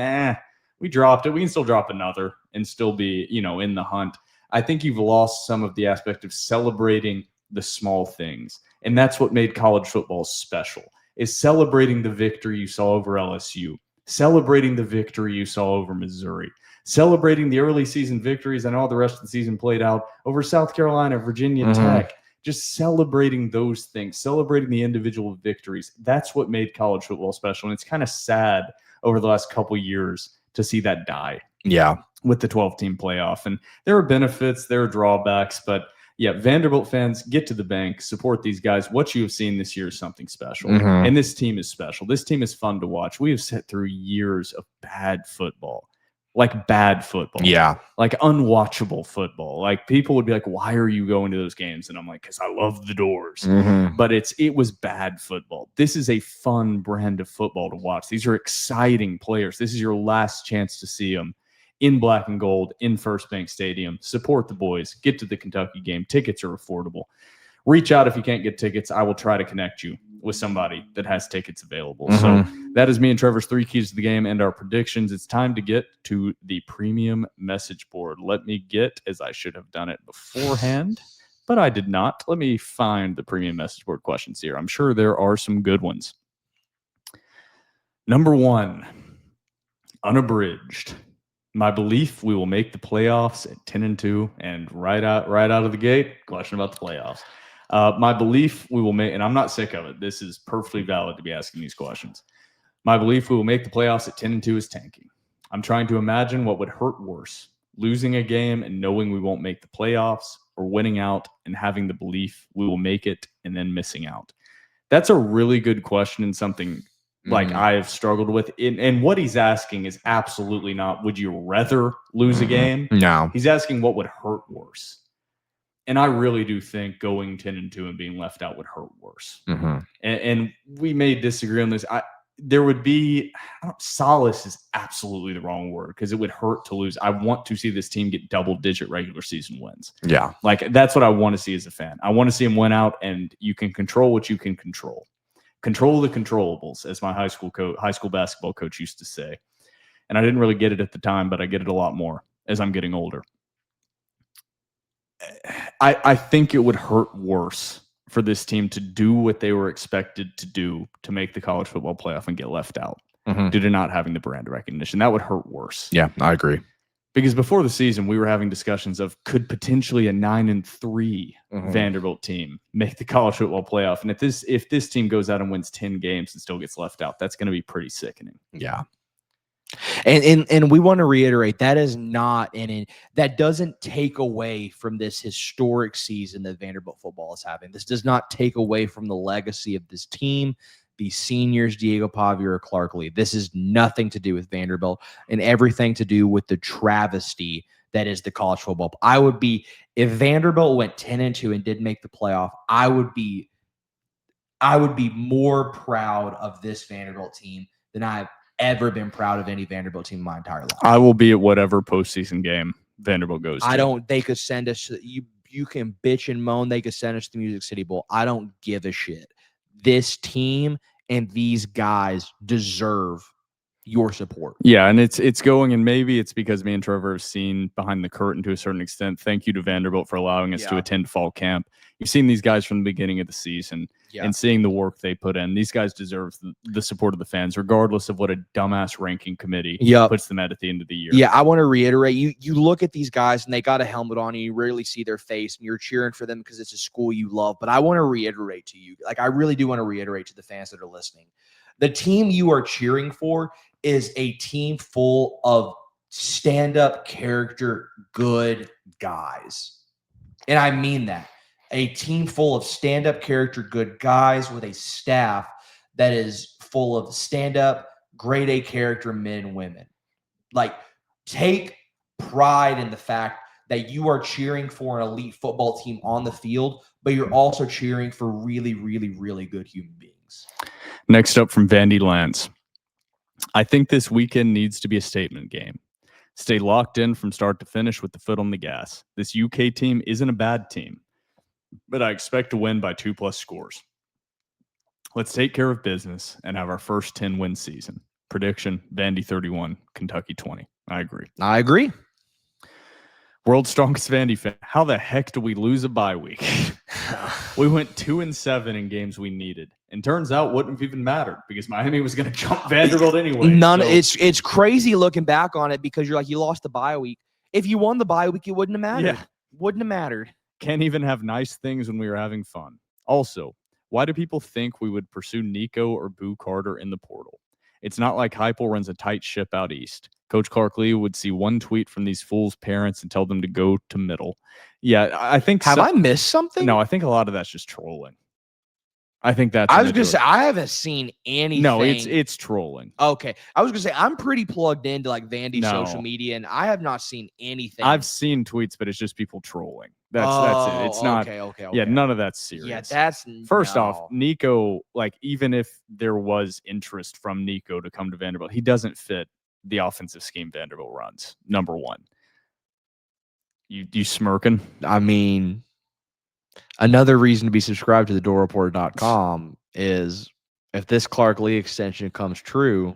we dropped it. We can still drop another and still be, in the hunt. I think you've lost some of the aspect of celebrating the small things. And that's what made college football special, is celebrating the victory you saw over LSU, celebrating the victory you saw over Missouri, celebrating the early season victories and all the rest of the season played out over South Carolina, Virginia Tech, just celebrating those things, celebrating the individual victories. That's what made college football special. And it's kind of sad over the last couple years to see that die.
Yeah.
With the 12-team playoff. And there are benefits, there are drawbacks, but yeah, Vanderbilt fans, get to the bank, support these guys. What you have seen this year is something special. And this team is special. This team is fun to watch. We have sat through years of bad football. Like bad football.
Yeah.
Like unwatchable football. Like people would be like, why are you going to those games? And I'm like, because I love the Doors. But it was bad football. This is a fun brand of football to watch. These are exciting players. This is your last chance to see them in black and gold in First Bank Stadium. Support the boys. Get to the Kentucky game. Tickets are affordable. Reach out if you can't get tickets. I will try to connect you with somebody that has tickets available. So that is me and Trevor's 3 keys to the game and our predictions. It's time to get to the premium message board. Let me get, as I should have done it beforehand, but I did not. Let me find the premium message board questions here. I'm sure there are some good ones. Number 1, unabridged. My belief we will make the playoffs at 10-2, and right out of the gate, question about the playoffs. My belief we will make, and I'm not sick of it. This is perfectly valid to be asking these questions. My belief we will make the playoffs at 10-2 is tanking. I'm trying to imagine what would hurt worse, losing a game and knowing we won't make the playoffs, or winning out and having the belief we will make it and then missing out. That's a really good question and something like I have struggled with. And what he's asking is absolutely not, would you rather lose a game?
No.
He's asking what would hurt worse. And I really do think going 10-2 and being left out would hurt worse. And we may disagree on this. There would be, solace is absolutely the wrong word because it would hurt to lose. I want to see this team get double-digit regular season wins.
Yeah.
Like, that's what I want to see as a fan. I want to see them win out, and you can control what you can control. Control the controllables, as my high school basketball coach used to say. And I didn't really get it at the time, but I get it a lot more as I'm getting older. I think it would hurt worse for this team to do what they were expected to do to make the college football playoff and get left out due to not having the brand recognition. That would hurt worse.
Yeah, I agree.
Because before the season, we were having discussions of could potentially a 9-3 Vanderbilt team make the college football playoff. And if this team goes out and wins 10 games and still gets left out, that's going to be pretty sickening.
Yeah. And we want to reiterate that is not that doesn't take away from this historic season that Vanderbilt football is having. This does not take away from the legacy of this team, these seniors, Diego Pavia or Clark Lee. This is nothing to do with Vanderbilt and everything to do with the travesty that is the college football. I would be, if Vanderbilt went 10-2 and did make the playoff, I would be more proud of this Vanderbilt team than I've ever been proud of any Vanderbilt team in my entire life.
I will be at whatever postseason game Vanderbilt goes to.
They could send us, you can bitch and moan, they could send us to the Music City Bowl. I don't give a shit. This team and these guys deserve your support.
Yeah, and it's going, and maybe it's because me and Trevor have seen behind the curtain to a certain extent. Thank you to Vanderbilt for allowing us to attend fall camp. You've seen these guys from the beginning of the season and seeing the work they put in. These guys deserve the support of the fans, regardless of what a dumbass ranking committee puts them at the end of the year.
Yeah, I want to reiterate, you look at these guys and they got a helmet on and you rarely see their face and you're cheering for them because it's a school you love. But I want to reiterate to you, I really do want to reiterate to the fans that are listening, the team you are cheering for is a team full of stand-up character, good guys. And I mean that. A team full of stand-up character, good guys with a staff that is full of stand-up, grade A character men and women. Take pride in the fact that you are cheering for an elite football team on the field, but you're also cheering for really, really, really good human beings.
Next up from Vandy Lance. I think this weekend needs to be a statement game. Stay locked in from start to finish with the foot on the gas. This UK team isn't a bad team, but I expect to win by 2+ scores. Let's take care of business and have our first 10-win season. Prediction, Vandy 31, Kentucky 20. I agree. World's strongest Vandy fan. How the heck do we lose a bye week? We went 2-7 in games we needed. And turns out wouldn't have even mattered because Miami was going to jump Vanderbilt anyway.
It's crazy looking back on it because you're like, you lost the bye week. If you won the bye week, it wouldn't have mattered.
Yeah.
Wouldn't have mattered.
Can't even have nice things when we were having fun. Also, why do people think we would pursue Nico or Boo Carter in the portal? It's not like Heupel runs a tight ship out east. Coach Clark Lee would see one tweet from these fools' parents and tell them to go to middle. Yeah, I think.
Have I missed something?
No, I think a lot of that's just trolling. I think that's.
I was gonna say I haven't seen anything.
No, it's trolling.
Okay, I was gonna say I'm pretty plugged into Vandy social media, and I have not seen anything.
I've seen tweets, but it's just people trolling. That's it. It's not.
Okay.
Yeah, none of that's serious.
Yeah, that's
first off, Nico. Even if there was interest from Nico to come to Vanderbilt, he doesn't fit the offensive scheme Vanderbilt runs. Number one. You smirking?
I mean, another reason to be subscribed to the doorreport.com is if this Clark Lee extension comes true,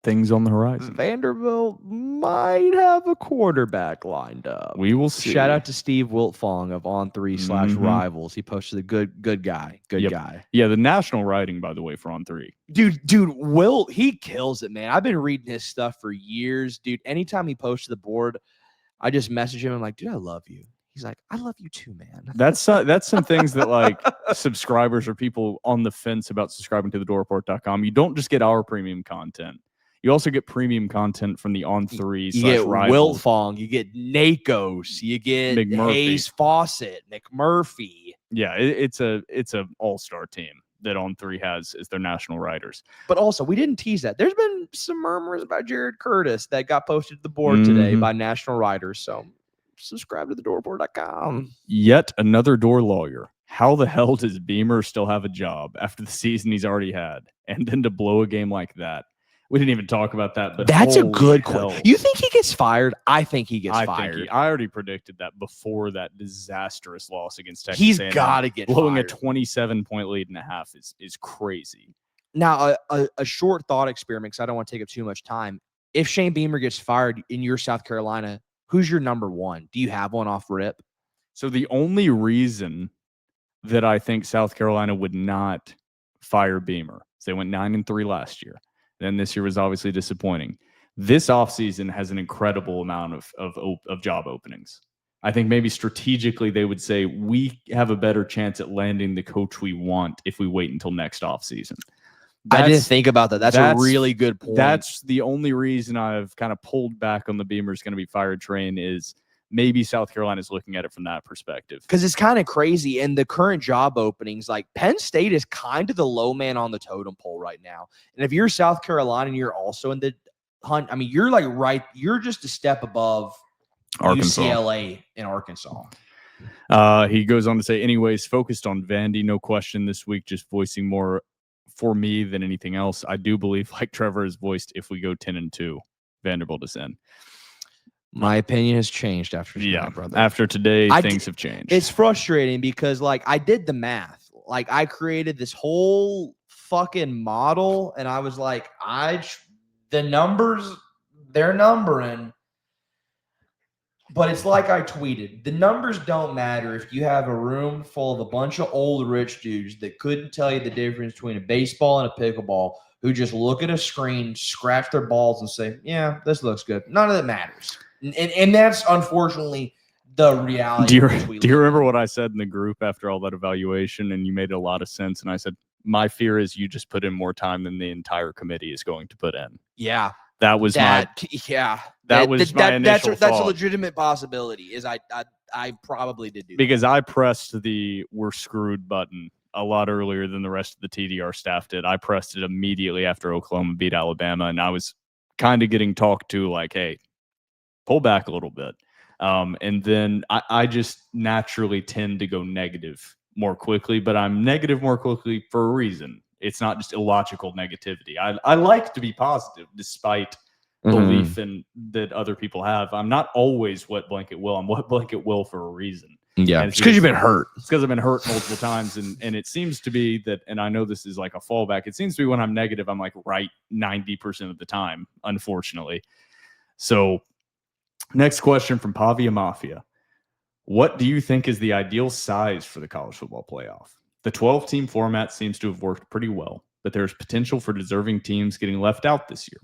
things on the horizon.
Vanderbilt might have a quarterback lined up.
We will see.
Shout out to Steve Wiltfong of On3/Rivals. He posted a good guy. Good guy.
Yeah, the national writing, by the way, for On3.
Dude, Will, he kills it, man. I've been reading his stuff for years, dude. Anytime he posts to the board, I just message him. I'm like, dude, I love you. He's like, I love you too, man.
That's some things that subscribers or people on the fence about subscribing to the doorreport.com. You don't just get our premium content. You also get premium content from the On3.
You get Wiltfong, you get Nakos, you get Hayes Fawcett, McMurphy.
Yeah, it's a all-star team that On3 has as their national writers.
But also, we didn't tease that. There's been some murmurs about Jared Curtis that got posted to the board today by national writers. So subscribe to the doorreport.com.
Yet another door lawyer. How the hell does Beamer still have a job after the season he's already had? And then to blow a game like that. We didn't even talk about that, but
that's a good question. You think he gets fired? I think he gets fired.
I already predicted that before that disastrous loss against Texas.
He's got to get
blowing
fired.
A 27-point lead and a half is crazy.
Now, a short thought experiment, because I don't want to take up too much time. If Shane Beamer gets fired in your South Carolina, who's your number one? Do you have one off rip?
So the only reason that I think South Carolina would not fire Beamer is they went 9-3 last year. Then this year was obviously disappointing. This offseason has an incredible amount of job openings. I think maybe strategically they would say we have a better chance at landing the coach we want if we wait until next offseason.
I didn't think about that. That's a really good point.
That's the only reason I've kind of pulled back on the Beamer's going to be fired train is maybe South Carolina is looking at it from that perspective.
Because it's kind of crazy. And the current job openings, like Penn State is kind of the low man on the totem pole right now. And if you're South Carolina and you're also in the hunt, I mean, you're like you're just a step above
Arkansas.
UCLA in Arkansas.
He goes on to say, anyways, focused on Vandy, no question this week, just voicing more for me than anything else. I do believe, like Trevor has voiced, if we go 10-2, Vanderbilt is in.
My opinion has changed after tonight, brother.
After today, things have changed.
It's frustrating because, like, I did the math. Like, I created this whole fucking model, and I was like, the numbers, they're numbering. But it's like I tweeted. The numbers don't matter if you have a room full of a bunch of old rich dudes that couldn't tell you the difference between a baseball and a pickleball, who just look at a screen, scratch their balls, and say, yeah, this looks good. None of that matters. And that's unfortunately the reality.
Do you remember what I said in the group after all that evaluation? And you made a lot of sense. And I said, my fear is you just put in more time than the entire committee is going to put in.
Yeah.
That was my initial
that's
thought.
a legitimate possibility. Is I probably did do
because I pressed the "we're screwed" button a lot earlier than the rest of the TDR staff did. I pressed it immediately after Oklahoma beat Alabama, and I was kind of getting talked to like, "Hey, pull back a little bit." And then I just naturally tend to go negative more quickly, but I'm negative more quickly for a reason. It's not just illogical negativity. I like to be positive despite belief in that other people have. I'm not always wet blanket will. I'm wet blanket will for a reason.
Yeah, it's because you've been hurt.
It's because I've been hurt multiple times. And it seems to be that, and I know this is like a fallback, it seems to be when I'm negative, I'm like right 90% of the time, unfortunately. So next question from Pavia Mafia. What do you think is the ideal size for the college football playoff? The 12-team format seems to have worked pretty well, but there's potential for deserving teams getting left out this year.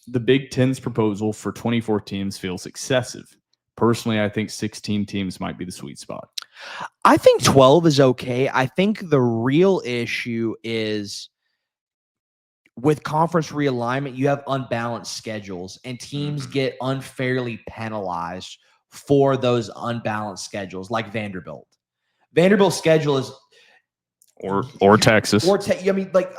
The Big Ten's proposal for 24 teams feels excessive. Personally, I think 16 teams might be the sweet spot.
I think 12 is okay. I think the real issue is with conference realignment, you have unbalanced schedules, and teams get unfairly penalized for those unbalanced schedules, like Vanderbilt. Vanderbilt's schedule is
or Texas.
I mean, like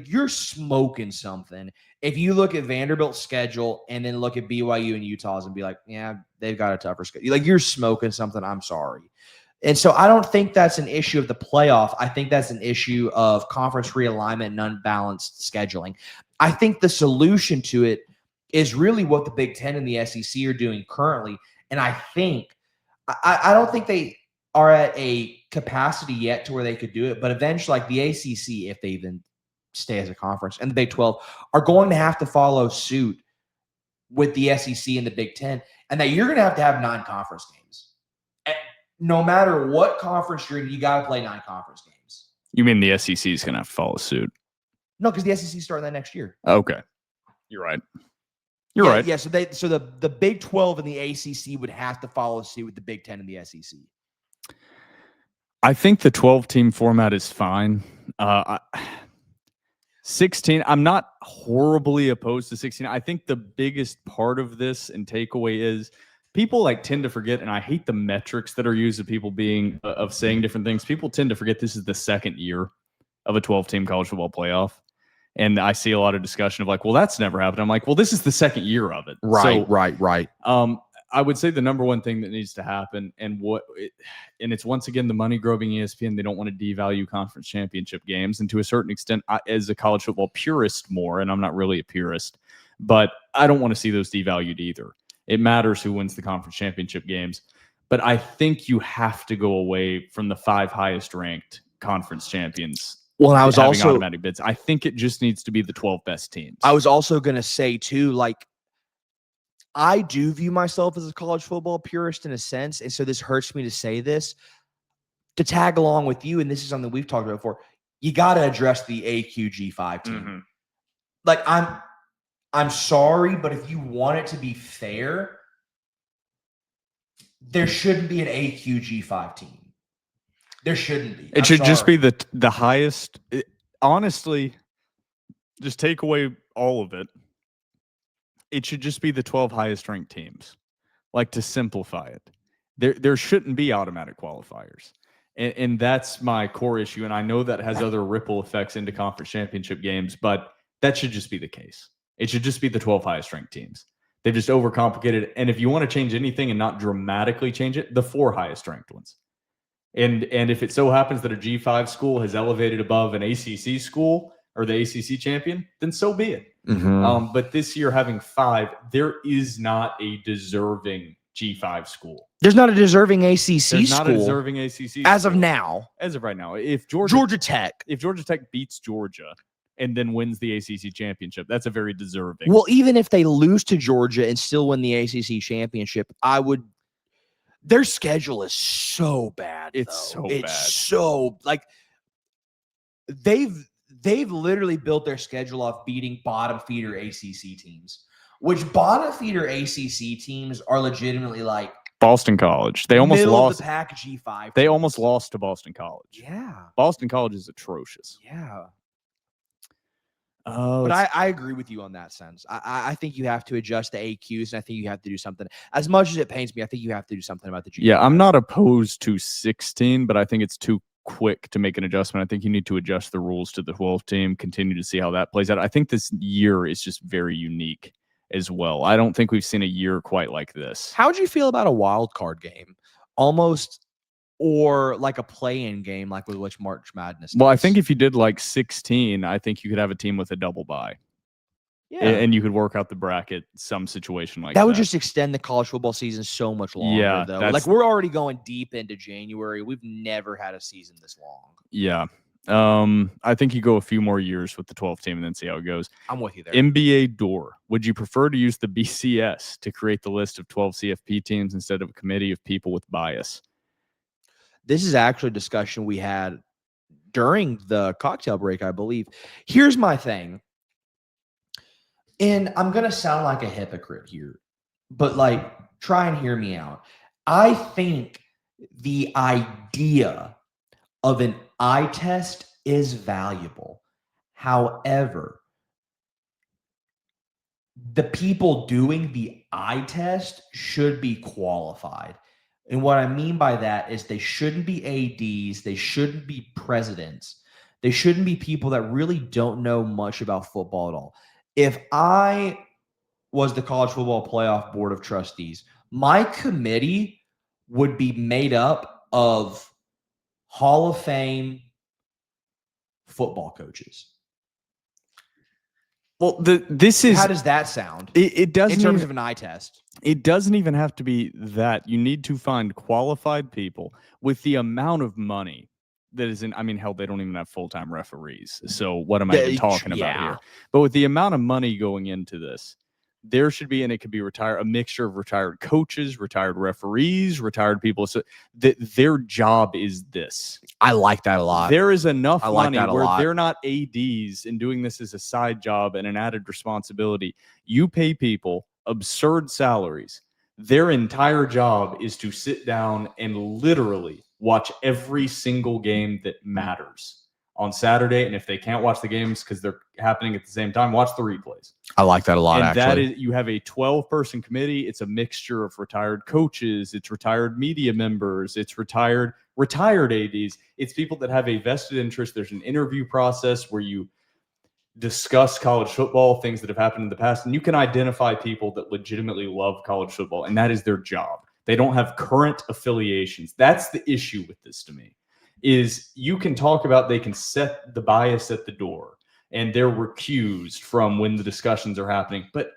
you're smoking something if you look at Vanderbilt's schedule and then look at BYU and Utah's and be like, yeah, they've got a tougher schedule. Like, you're smoking something. I'm sorry. And so I don't think that's an issue of the playoff. I think that's an issue of conference realignment and unbalanced scheduling. I think the solution to it is really what the Big Ten and the SEC are doing currently. And I don't think they are at a capacity yet to where they could do it, but eventually, like the ACC, if they even stay as a conference, and the Big 12 are going to have to follow suit with the SEC and the Big 10, and that you're going to have 9 conference games. No matter what conference you're in, you got to play 9 conference games.
You mean the SEC is going to have to follow suit?
No, because the SEC is starting that next year.
Okay, you're right. You're right.
Yeah, so the Big 12 and the ACC would have to follow suit with the Big 10 and the SEC.
I think the 12-team format is fine. 16, I'm not horribly opposed to 16. I think the biggest part of this and takeaway is people tend to forget, and I hate the metrics that are used of people being of saying different things. People tend to forget this is the second year of a 12-team college football playoff. And I see a lot of discussion of well, that's never happened. I'm like, well, this is the second year of it.
Right, right.
I would say the number one thing that needs to happen, and it's once again the money grubbing ESPN. They don't want to devalue conference championship games, and to a certain extent, as a college football purist, more, and I'm not really a purist, but I don't want to see those devalued either. It matters who wins the conference championship games, but I think you have to go away from the 5 highest ranked conference champions.
Well, I was also
automatic bids. I think it just needs to be the 12 best teams.
I was also going to say too,
I do view myself as a college football purist in a sense, and so this hurts me to say this. To tag along with you, and this is something we've talked about before, you got to address the AQG5 team.
Mhm.
Like, I'm sorry, but if you want it to be fair, there shouldn't be an AQG5 team. There shouldn't be.
It should just be the highest. Honestly, just take away all of it. It should just be the 12 highest ranked teams. Like, to simplify it, there shouldn't be automatic qualifiers. And that's my core issue. And I know that has other ripple effects into conference championship games, but that should just be the case. It should just be the 12 highest ranked teams. They've just overcomplicated it. And if you want to change anything and not dramatically change it, the 4 highest ranked ones. And if it so happens that a G5 school has elevated above an ACC school or the ACC champion, then so be it. But this year, having 5, there is not a deserving G5 school.
There's not a deserving ACC
There's
school
not a deserving ACC
as
school.
of now.
As of right now,
Georgia Tech.
if Georgia Tech beats Georgia and then wins the ACC championship, that's a very deserving.
Well, even if they lose to Georgia and still win the ACC championship, I would. Their schedule is so bad.
It's
though.
so
It's
bad.
so like they've literally built their schedule off beating bottom feeder ACC teams, which bottom feeder ACC teams are legitimately like
Boston College. They almost
middle
lost.
of the pack G5.
They almost lost to Boston College.
Yeah.
Boston College is atrocious.
Yeah.
Oh,
But I agree with you on that sense. I think you have to adjust the AQs, and I think you have to do something. As much as it pains me, I think you have to do something about the G5.
yeah, I'm not opposed to 16, but I think it's too quick to make an adjustment. I think you need to adjust the rules to the 12 team, continue to see how that plays out. I think this year is just very unique as well. I don't think we've seen a year quite like this.
How would you feel about a wild card game? Almost, or like a play-in game, like with which March Madness
Well, I
does?
think if you did like 16, I think you could have a team with a double bye.
yeah.
And you could work out the bracket, some situation like
that
that.
would just extend the college football season so much longer,
Yeah,
though.
that's-
Like, we're already going deep into January. We've never had a season this long.
Yeah. I think you go a few more years with the 12 team and then see how it goes.
I'm with you there.
NBA door. Would you prefer to use the BCS to create the list of 12 CFP teams instead of a committee of people with bias?
This is actually a discussion we had during the cocktail break, I believe. Here's my thing. And I'm going to sound like a hypocrite here, but like, try and hear me out. I think the idea of an eye test is valuable. However, the people doing the eye test should be qualified. And what I mean by that is they shouldn't be ADs, they shouldn't be presidents, they shouldn't be people that really don't know much about football at all. If I was the College Football Playoff Board of Trustees, my committee would be made up of Hall of Fame football coaches.
Well, this is
How does that sound
it doesn't
in terms
even,
of an eye test?
it doesn't even have to be that. You need to find qualified people with the amount of money that is in. I mean, hell, they don't even have full-time referees. So what am I even talking about here? But with the amount of money going into this, there should be, and it could be a mixture of retired coaches, retired referees, retired people. So that their job is this.
I like that a lot.
There is enough
I like
money
that a
where
lot.
they're not ADs and doing this as a side job and an added responsibility. You pay people absurd salaries. Their entire job is to sit down and literally watch every single game that matters on Saturday. And if they can't watch the games because they're happening at the same time, watch the replays.
I like that a lot,
And that
actually.
is, you have a 12-person committee. It's a mixture of retired coaches, it's retired media members, it's retired ADs. It's people that have a vested interest. There's an interview process where you discuss college football, things that have happened in the past, and you can identify people that legitimately love college football, and that is their job. They don't have current affiliations. That's the issue with this to me, is you can talk about they can set the bias at the door and they're recused from when the discussions are happening. But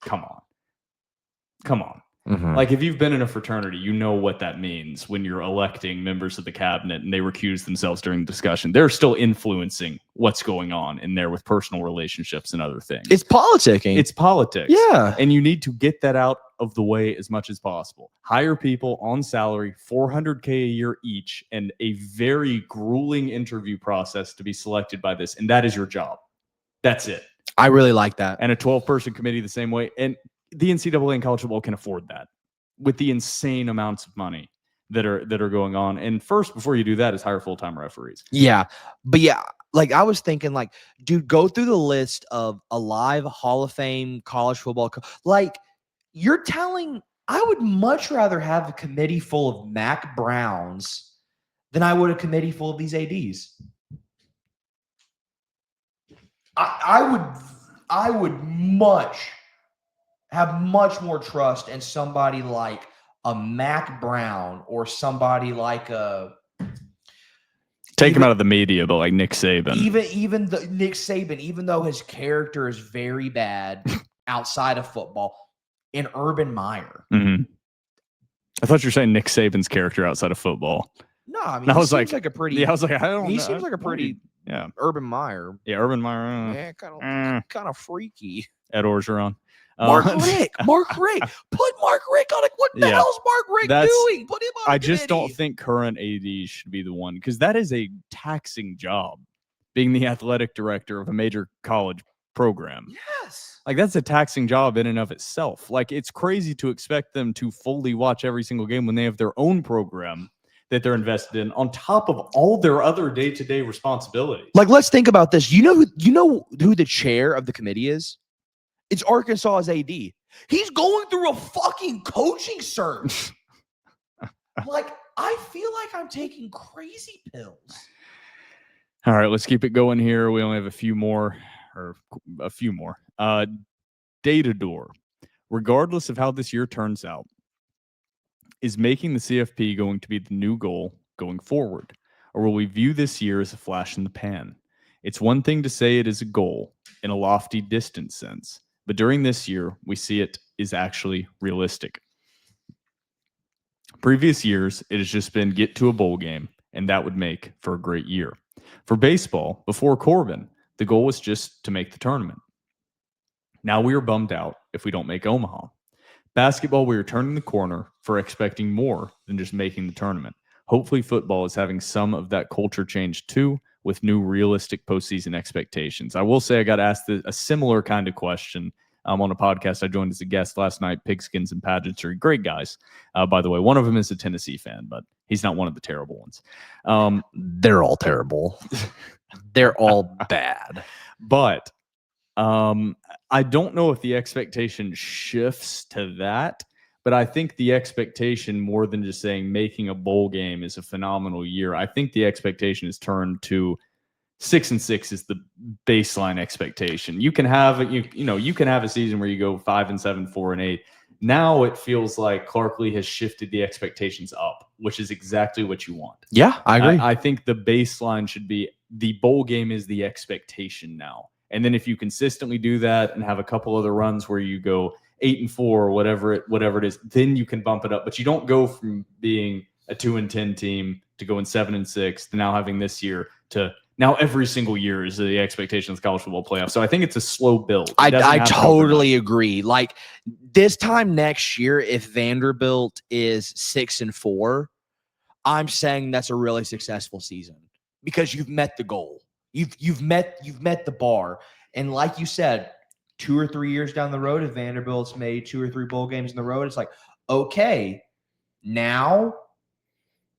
come on. Like if you've been in a fraternity, you know what that means when you're electing members of the cabinet and they recuse themselves during the discussion. They're still influencing what's going on in there with personal relationships and other things.
It's politicking.
It's politics.
Yeah.
And you need to get that out of the way as much as possible. Hire people on salary, $400K a year each, and a very grueling interview process to be selected by this. And that is your job. That's it.
I really like that.
And a 12-person committee the same way. And the NCAA and college football can afford that with the insane amounts of money that are going on. And first, before you do that, is hire full-time referees.
Yeah. But yeah, like I was thinking, like, dude, go through the list of alive Hall of Fame college football. Like, you're telling, I would much rather have a committee full of Mac Browns than I would a committee full of these ADs. I would have much more trust in somebody like a Mac Brown or somebody like a
Take him out of the media, but like Nick Saban.
even the Nick Saban, even though his character is very bad outside of football, in Urban Meyer.
Mm-hmm. I thought you were saying Nick Saban's character outside of football.
No, I mean,
I
he
was
seems like a pretty.
Yeah, I was like, I don't know.
He seems like a pretty Urban Meyer.
Yeah, Urban Meyer.
Yeah, kind of freaky.
Ed Orgeron.
Mark Rick. Put Mark Rick on it. What the hell is Mark Rick doing? Put him on.
I just don't think current ADs should be the one, because that is a taxing job, being the athletic director of a major college program.
Yes.
Like that's a taxing job in and of itself. Like it's crazy to expect them to fully watch every single game when they have their own program that they're invested in on top of all their other day-to-day responsibilities.
Like, let's think about this. You know who the chair of the committee is? It's Arkansas's AD. He's going through a fucking coaching search. Like, I feel like I'm taking crazy pills.
All right, let's keep it going here. We only have a few more. Data door. Regardless of how this year turns out, is making the CFP going to be the new goal going forward? Or will we view this year as a flash in the pan? It's one thing to say it is a goal in a lofty, distant sense, but during this year, we see it is actually realistic. Previous years, it has just been get to a bowl game, and that would make for a great year. For baseball, before Corbin, the goal was just to make the tournament. Now we are bummed out if we don't make Omaha. Basketball, we are turning the corner for expecting more than just making the tournament. Hopefully football is having some of that culture change too, with new realistic postseason expectations. I will say I got asked a similar kind of question on a podcast I joined as a guest last night, Pigskins and Pageantry. Great guys, by the way. One of them is a Tennessee fan, but he's not one of the terrible ones.
They're all terrible. They're all bad.
But I don't know if the expectation shifts to that, but I think the expectation, more than just saying making a bowl game is a phenomenal year, I think the expectation is turned to 6-6 is the baseline expectation. You can have you can have a season where you go 5-7, 4-8. Now it feels like Clark Lee has shifted the expectations up, which is exactly what you want.
Yeah, I agree.
I think the baseline should be the bowl game is the expectation now. And then if you consistently do that and have a couple other runs where you go 8-4 or whatever it is, then you can bump it up. But you don't go from being a 2-10 team to going 7-6 to now having this year to now every single year is the expectation of the college football playoff. So I think it's a slow build.
I totally agree. Like this time next year, if Vanderbilt is 6-4, I'm saying that's a really successful season because you've met the goal. You've met the bar. And like you said, 2 or 3 years down the road, if Vanderbilt's made 2 or 3 bowl games in the road, it's like, okay, now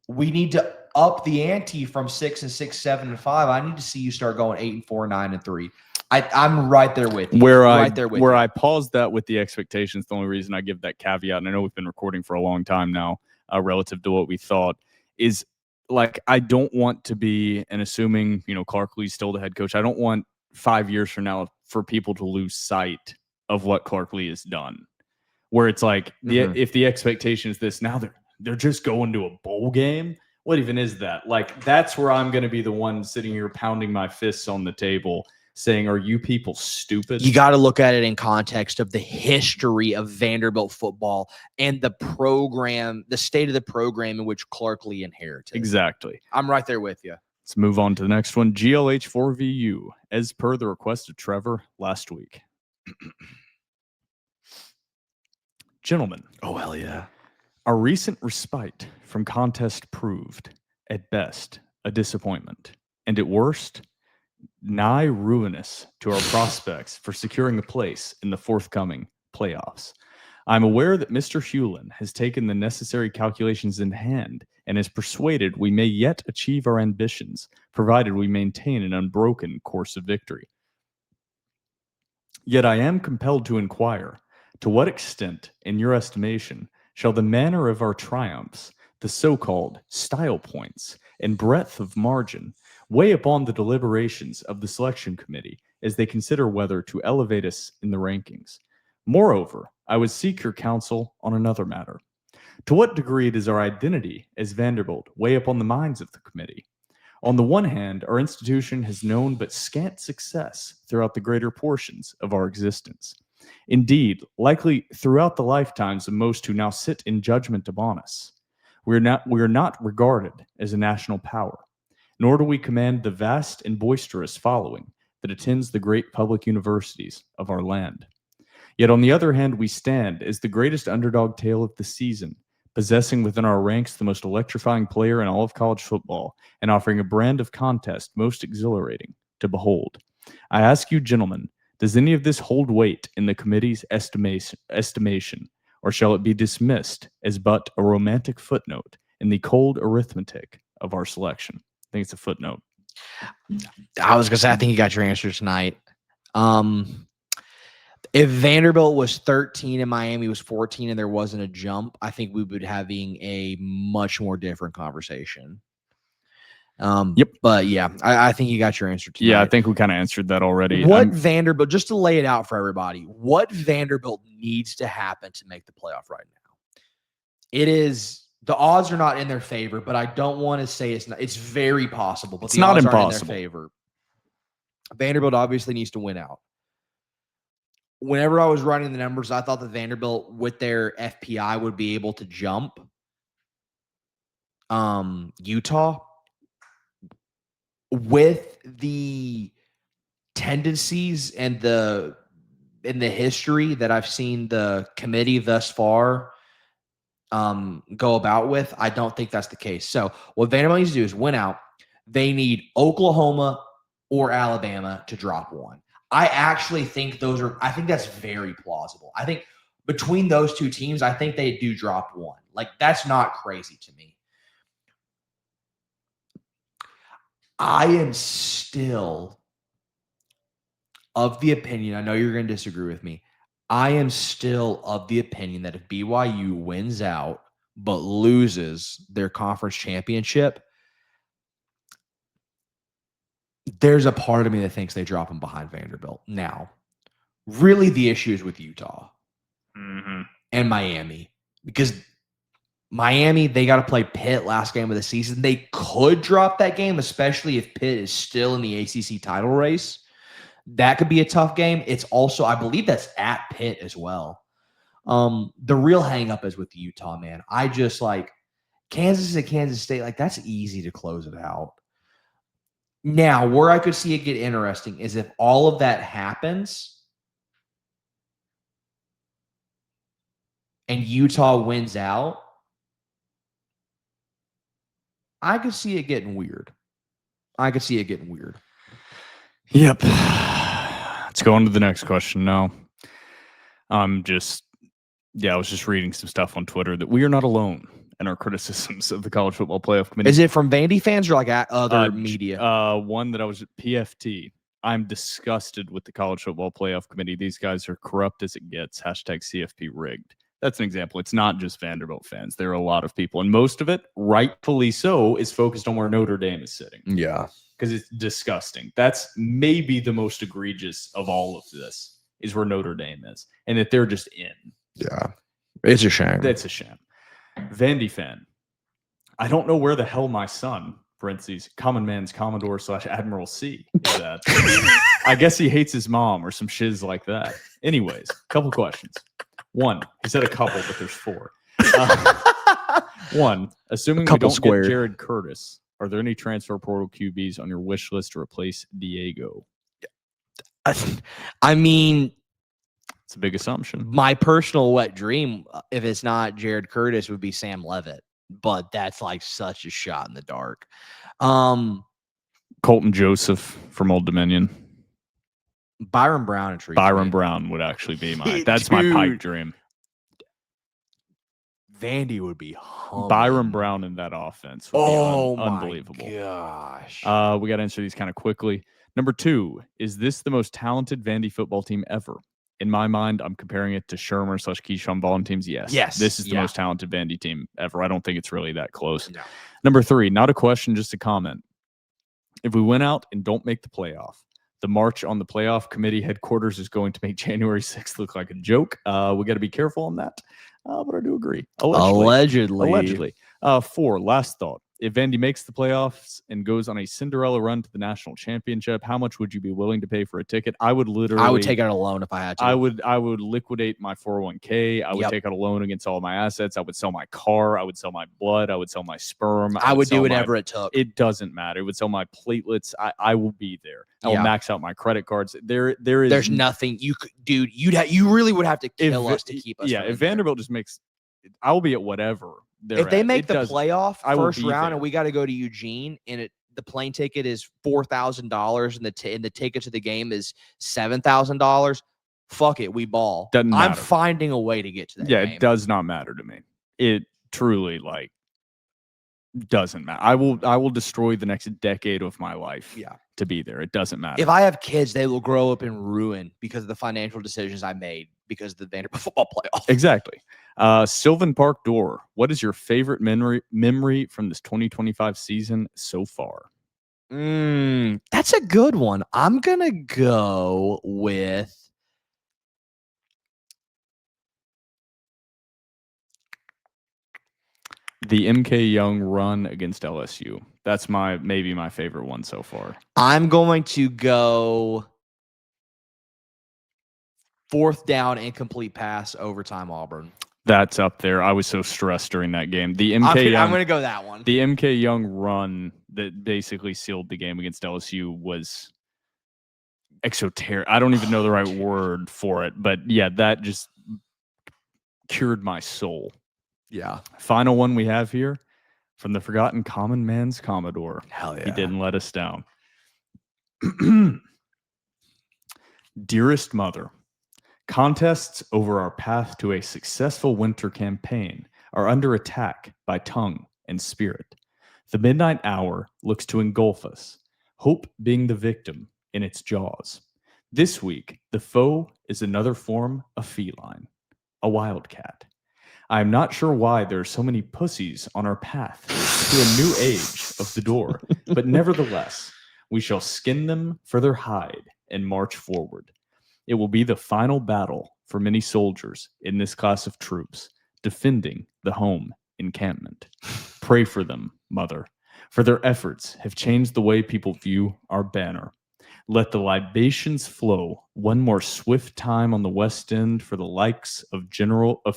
we need to up the ante from 6-6, 7-5. I need to see you start going 8-4, 9-3. I'm right there with you.
Where I paused that with the expectations, the only reason I give that caveat, and I know we've been recording for a long time now, relative to what we thought, is like I don't want to be, and assuming Clark Lee's still the head coach, I don't want 5 years from now for people to lose sight of what Clark Lee has done. Where it's like if the expectation is this, now they're just going to a bowl game. What even is that? Like that's where I'm going to be the one sitting here pounding my fists on the table, saying, "Are you people stupid?"
You got to look at it in context of the history of Vanderbilt football and the program, the state of the program in which Clark Lee inherited.
Exactly.
I'm right there with you.
Let's move on to the next one. GLH4VU, as per the request of Trevor last week. Gentlemen,
Oh, hell yeah.
our recent respite from contest proved, at best, a disappointment, and at worst, nigh ruinous to our prospects for securing a place in the forthcoming playoffs. I'm aware that Mr. Hulan has taken the necessary calculations in hand and is persuaded we may yet achieve our ambitions, provided we maintain an unbroken course of victory. Yet I am compelled to inquire, to what extent, in your estimation, shall the manner of our triumphs, the so-called style points, and breadth of margin, weigh upon the deliberations of the selection committee as they consider whether to elevate us in the rankings? Moreover, I would seek your counsel on another matter. To what degree does our identity as Vanderbilt weigh upon the minds of the committee? On the one hand, our institution has known but scant success throughout the greater portions of our existence. Indeed, likely throughout the lifetimes of most who now sit in judgment upon us. We are not regarded as a national power, nor do we command the vast and boisterous following that attends the great public universities of our land. Yet on the other hand, we stand as the greatest underdog tale of the season, possessing within our ranks the most electrifying player in all of college football, and offering a brand of contest most exhilarating to behold. I ask you, gentlemen, does any of this hold weight in the committee's estimation, or shall it be dismissed as but a romantic footnote in the cold arithmetic of our selection? I think it's a footnote.
I was going to say, I think you got your answer tonight. If Vanderbilt was 13 and Miami was 14 and there wasn't a jump, I think we would be having a much more different conversation.
Yep.
But yeah, I think you got your answer tonight.
Yeah, I think we kind of answered that already.
What Vanderbilt, just to lay it out for everybody, what Vanderbilt needs to happen to make the playoff right now? It is, the odds are not in their favor, but I don't want to say it's not. It's very possible, but
It's
the
not
odds aren't in
impossible.
their favor. Vanderbilt obviously needs to win out. Whenever I was running the numbers, I thought that Vanderbilt with their FPI would be able to jump Utah. With the tendencies and the history that I've seen the committee thus far go about with, I don't think that's the case. So what Vanderbilt needs to do is win out. They need Oklahoma or Alabama to drop one. I actually think I think that's very plausible. I think between those two teams, I think they do drop one. Like, that's not crazy to me. I am still of the opinion, I know you're going to disagree with me. I am still of the opinion that if BYU wins out but loses their conference championship, there's a part of me that thinks they drop them behind Vanderbilt. Now, really the issue is with Utah and Miami, because Miami, they got to play Pitt last game of the season. They could drop that game, especially if Pitt is still in the ACC title race. That could be a tough game. It's also, I believe that's at Pitt as well. The real hang up is with Utah, man. I just like Kansas at Kansas State. Like, that's easy to close it out. Now, where I could see it get interesting is if all of that happens and Utah wins out, I could see it getting weird.
Yep. Let's go on to the next question now. I was just reading some stuff on Twitter that we are not alone in our criticisms of the College Football Playoff Committee.
Is it from Vandy fans or like other media?
One that I was at PFT. I'm disgusted with the College Football Playoff Committee. These guys are corrupt as it gets. Hashtag CFP rigged. That's an example. It's not just Vanderbilt fans. There are a lot of people, and most of it, rightfully so, is focused on where Notre Dame is sitting.
Yeah.
Because it's disgusting. That's maybe the most egregious of all of this, is where Notre Dame is, and that they're just in.
Yeah. It's a shame.
That's a shame. Vandy fan. I don't know where the hell my son parentheses, common man's Commodore / Admiral C. Is that? I guess he hates his mom or some shiz like that. Anyways, couple questions. One, he said a couple, but there's 4. One, assuming we
couple
don't
squared.
get Jared Curtis, are there any transfer portal QBs on your wish list to replace Diego?
I mean,
It's a big assumption.
my personal wet dream, if it's not Jared Curtis, would be Sam Levitt, but that's like such a shot in the dark.
Colton Joseph from Old Dominion.
Byron Brown and
Byron Brown would actually be that's my pipe
Dude.
dream.
Vandy would be humming.
Byron Brown in that offense would be unbelievable.
Gosh.
We got to answer these kind of quickly. Number 2, is this the most talented Vandy football team ever? In my mind, I'm comparing it to Shermer / Keyshawn Ballin teams. Yes. This is the most talented Vandy team ever. I don't think it's really that close.
No.
Number 3, not a question, just a comment. If we win out and don't make the playoff, the march on the playoff committee headquarters is going to make January 6th look like a joke. We got to be careful on that. But I do agree. Allegedly. 4, last thought. If Vandy makes the playoffs and goes on a Cinderella run to the national championship, how much would you be willing to pay for a ticket? I would
take out a loan if I had to.
I would liquidate my 401k. I would take out a loan against all my assets. I would sell my car. I would sell my blood. I would sell my sperm.
I would do whatever it took.
It doesn't matter. It would sell my platelets. I will be there. I will max out my credit cards. There's
nothing you could, dude. You really would have to kill us to keep us.
Yeah, if Vanderbilt just makes, I will be at whatever.
If they make the playoff first round and we got to go to Eugene and the plane ticket is $4,000 and the ticket to the game is $7,000, fuck it, we ball. I'm finding a way to get to that.
Yeah,
game.
It does not matter to me. It truly doesn't matter. I will destroy the next decade of my life. To be there, it doesn't matter.
If I have kids, they will grow up in ruin because of the financial decisions I made because of the Vanderbilt football playoff.
Exactly. Sylvan Park Door, what is your favorite memory from this 2025 season so far?
That's a good one. I'm gonna go with
the MK Young run against LSU. That's maybe my favorite one so far.
I'm going to go 4th down, incomplete pass, overtime Auburn.
That's up there. I was so stressed during that game.
I'm going to go that one.
The MK Young run that basically sealed the game against LSU was exoteric. I don't even know the right word for it, but yeah, that just cured my soul.
Yeah.
Final one we have here from the forgotten common man's Commodore.
Hell yeah.
He didn't let us down. Dearest Mother, contests over our path to a successful winter campaign are under attack by tongue and spirit. The midnight hour looks to engulf us, hope being the victim in its jaws. This week, the foe is another form of feline, a wildcat. I am not sure why there are so many pussies on our path to a new age of the door, but nevertheless, we shall skin them for their hide and march forward. It will be the final battle for many soldiers in this class of troops, defending the home encampment. Pray for them, Mother, for their efforts have changed the way people view our banner. Let the libations flow one more swift time on the West End for the likes of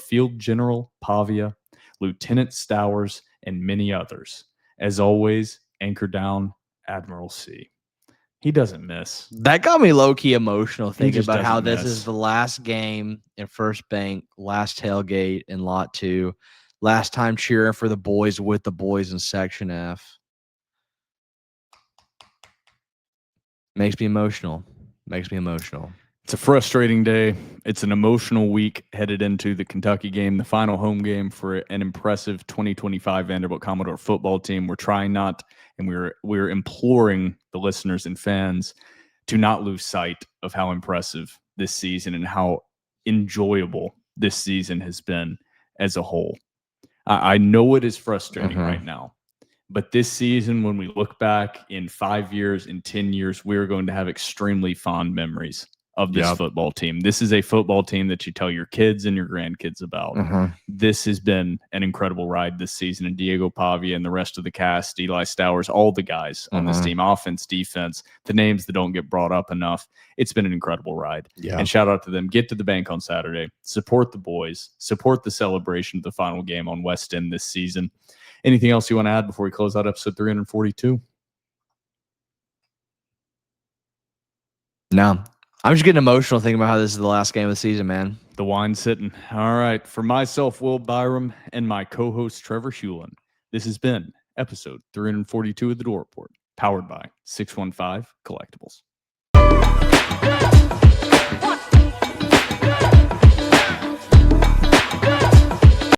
Field General Pavia, Lieutenant Stowers, and many others. As always, anchor down, Admiral C. He doesn't miss.
That got me low-key emotional thinking
just
about how
doesn't
this
miss.
is the last game in First Bank, last tailgate in Lot 2, last time cheering for the boys with the boys in Section F. Makes me emotional.
It's a frustrating day. It's an emotional week headed into the Kentucky game, the final home game for an impressive 2025 Vanderbilt Commodore football team. We're trying not, and we're imploring the listeners and fans to not lose sight of how impressive this season and how enjoyable this season has been as a whole. I know it is frustrating right now. But this season, when we look back in 5 years, in 10 years, we're going to have extremely fond memories of this
Yep.
football team. This is a football team that you tell your kids and your grandkids about.
Mhm.
This has been an incredible ride this season. And Diego Pavia and the rest of the cast, Eli Stowers, all the guys on this
Mhm.
team, offense, defense, the names that don't get brought up enough. It's been an incredible ride.
Yeah.
And shout out to them. Get to the bank on Saturday. Support the boys. Support the celebration of the final game on West End this season. Anything else you want to add before we close out episode 342?
No, I'm just getting emotional thinking about how this is the last game of the season, man.
The wine sitting. All right. For myself, Will Byrum, and my co-host Trevor Hulan, this has been episode 342 of the Door Report, powered by 615 Collectibles.